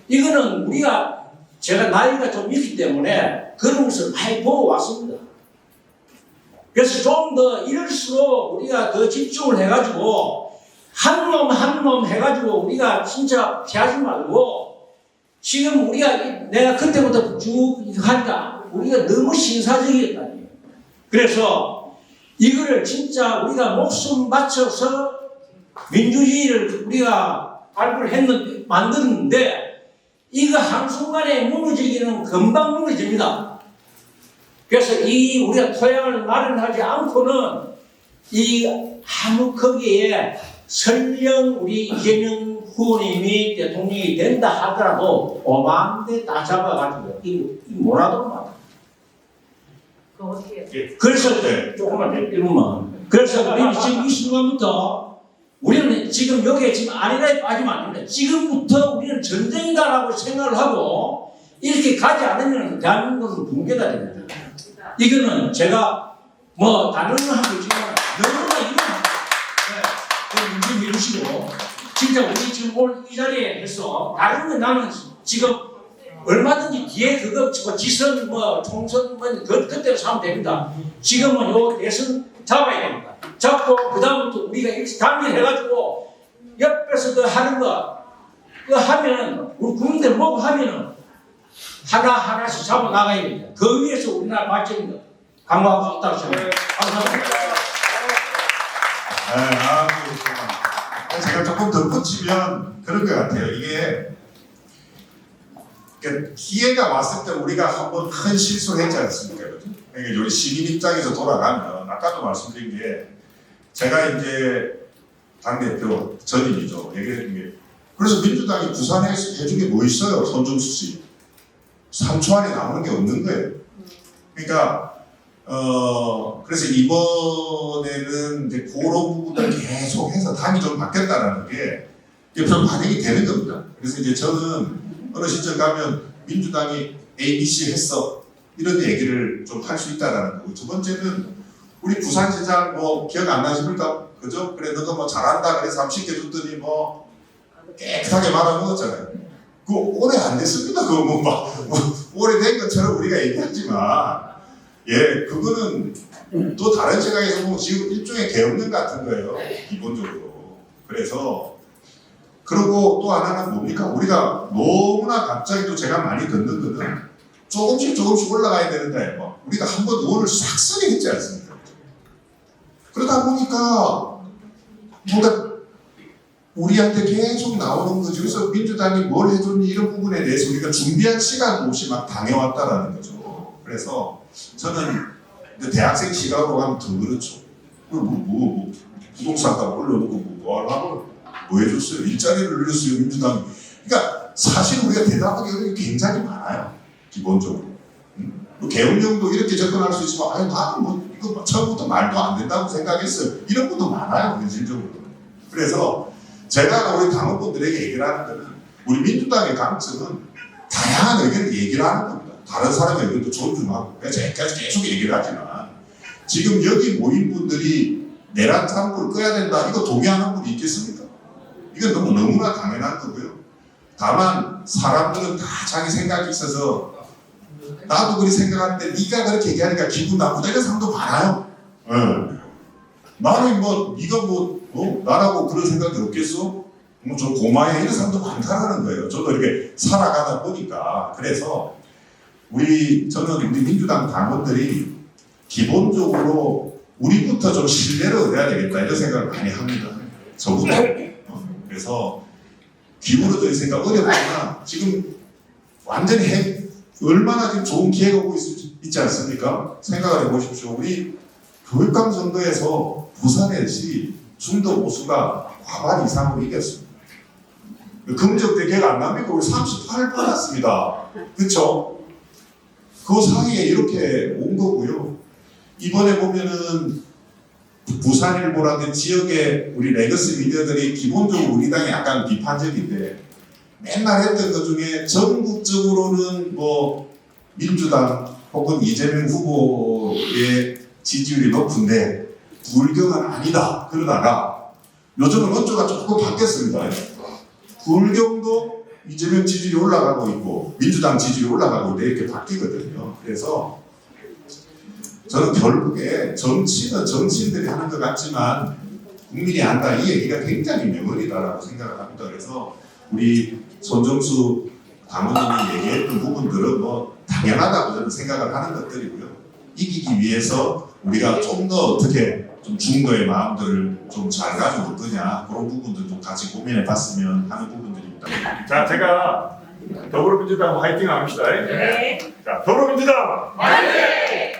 이거는 우리가 제가 나이가 좀 있기 때문에 그런 것을 많이 보고 왔습니다. 그래서 좀 더 이럴수록 우리가 더 집중을 해가지고 한 놈 한 놈 해가지고 우리가 진짜 피하지 말고 지금 우리가 내가 그때부터 쭉 하니까 우리가 너무 신사적이었다. 그래서 이거를 진짜 우리가 목숨 바쳐서 민주주의를 우리가 만들었는데 이거 한순간에 무너지기는 금방 무너집니다. 그래서 이 우리가 토양을 마련하지 않고는 이 아무 거기에 설령 우리 이재명 후보님이 대통령이 된다 하더라도 오만대 다 잡아가지고 이 뭐라도 막. 그래서 조금만 이러면 그래서 우리는 지금 이 순간부터 우리는 지금 여기에 지금 아니라에 빠지면 안 됩니다. 지금부터 우리는 전쟁이다라고 생각을 하고 이렇게 가지 않으면 대한민국은 붕괴가 됩니다. 이거는 제가 뭐 다른 거 하고 있지만 너무나 이런 문제 미루시고 진짜 우리 지금 오늘 이 자리에 해서 다른 건 나는 지금 얼마든지 뒤에 그거 지선 총선 그때로 사면 됩니다. 지금은 요 대선 잡아야 됩니다. 잡고 그 다음부터 우리가 일치단결해가지고 옆에서 그 하는 거 그거 하면은 우리 국민들 보고 하면은 하나하나씩 잡아 나가야 됩니다. 그 위에서 우리나라 발전이 강화하고 싶다고 생각합니다. 감사합니다. 제가 조금 덧붙이면 그런 것 같아요. 이게 기회가 왔을 때 우리가 한번 큰 실수를 했지 않습니까? 그러니까 우리 시민 입장에서 돌아가면 아까도 말씀드린 게 제가 이제 당대표 전임이죠. 얘기했던 게 그래서 민주당이 부산에 해준 게 뭐 있어요? 손준수 씨 3초 안에 나오는 게 없는 거예요. 그러니까 그래서 이번에는 이제 그런 부분을 계속해서 당이 좀 바뀌었다라는 게 별 반영이 되는 겁니다. 그래서 이제 저는 어느 시점 가면 민주당이 ABC 했어 이런 얘기를 좀 할 수 있다라는 거고 두 번째는 우리 부산시장 뭐 기억 안 나십니까? 그죠? 그래 너가 뭐 잘한다 그래서 한번 시켜줬더니 뭐 깨끗하게 말아먹었잖아요. 그거 오래 안 됐습니다. 그거 뭐 오래된 것처럼 우리가 얘기하지만 예 그거는 또 다른 시각에서 보면 지금 일종의 계엄령 같은 거예요. 기본적으로. 그래서 그리고 또 하나는 뭡니까? 우리가 너무나 갑자기 또 제가 많이 듣는 거는 조금씩 올라가야 되는데 뭐 우리가 한번 의원을 싹 쓰게 했지 않습니까? 그러다 보니까 뭔가 우리한테 계속 나오는 거죠. 그래서 민주당이 뭘 해줬니 이런 부분에 대해서 우리가 준비할 시간 없이 막 당해왔다라는 거죠. 그래서 저는 대학생 시각으로 가면 더 그렇죠. 부동산 값 올려놓고 뭐 하려고 뭐 해줬어요? 일자리를 늘렸어요, 민주당이. 그러니까 사실 우리가 대답하기 어려운 게 굉장히 많아요. 기본적으로. 계엄령도 이렇게 접근할 수 있지만 아니 나는 뭐 이거 처음부터 말도 안 된다고 생각했어요. 이런 것도 많아요, 현실적으로. 그래서 제가 우리 당원분들에게 얘기를 하는 거는 우리 민주당의 강점은 다양한 의견을 얘기를 하는 겁니다. 다른 사람의 의견도 존중하고 제가 계속 얘기를 하지만 지금 여기 모인 분들이 내란 창구를 꺼야 된다 이거 동의하는 분이 있겠습니까? 이건 너무나 당연한 거고요. 다만 사람들은 다 자기 생각이 있어서 나도 그렇게 생각하는데 네가 그렇게 얘기하니까 기분 나쁘다 이런 사람도 많아요. 나는 뭐 네가 나라고 그런 생각이 없겠어? 좀 고마해 이런 사람도 많다라는 거예요. 저도 이렇게 살아가다 보니까. 그래서 저는 우리 민주당 당원들이 기본적으로 우리부터 좀 신뢰를 얻어야 되겠다 이런 생각을 많이 합니다. 저부터. 그래서 기울어져 있으니까 어렵구나. 지금 완전히 얼마나 지금 좋은 기회가 오고 있지 않습니까? 생각을 해보십시오. 우리 교육감 선거에서 부산에서 중도 보수가 과반 이상으로 이겼습니다. 금적대 기억 안 납니까? 우리 38 받았습니다. 그렇죠? 그 사이에 이렇게 온 거고요. 이번에 보면은 부산일보라든 지역의 우리 레거스 미디어들이 기본적으로 우리 당이 약간 비판적인데 맨날 했던 것 중에 전국적으로는 뭐 민주당 혹은 이재명 후보의 지지율이 높은데 불경은 아니다 그러다가 요즘은 원조가 조금 바뀌었습니다. 불경도 이재명 지지율이 올라가고 있고 민주당 지지율이 올라가고 있고 이렇게 바뀌거든요. 그래서 저는 결국에 정치는 정치인들이 하는 것 같지만 국민이 한다 이 얘기가 굉장히 명언이다라고 생각을 합니다. 그래서 우리 손정수 당원님이 얘기했던 부분들은 뭐 당연하다고 저는 생각을 하는 것들이고요. 이기기 위해서 우리가 좀 더 어떻게 좀 중도의 마음들을 좀 잘 가지고 올 거냐 그런 부분들 좀 같이 고민해 봤으면 하는 부분들입니다. 자, 제가 더불어민주당 화이팅 합시다. 네. 자, 더불어민주당 화이팅!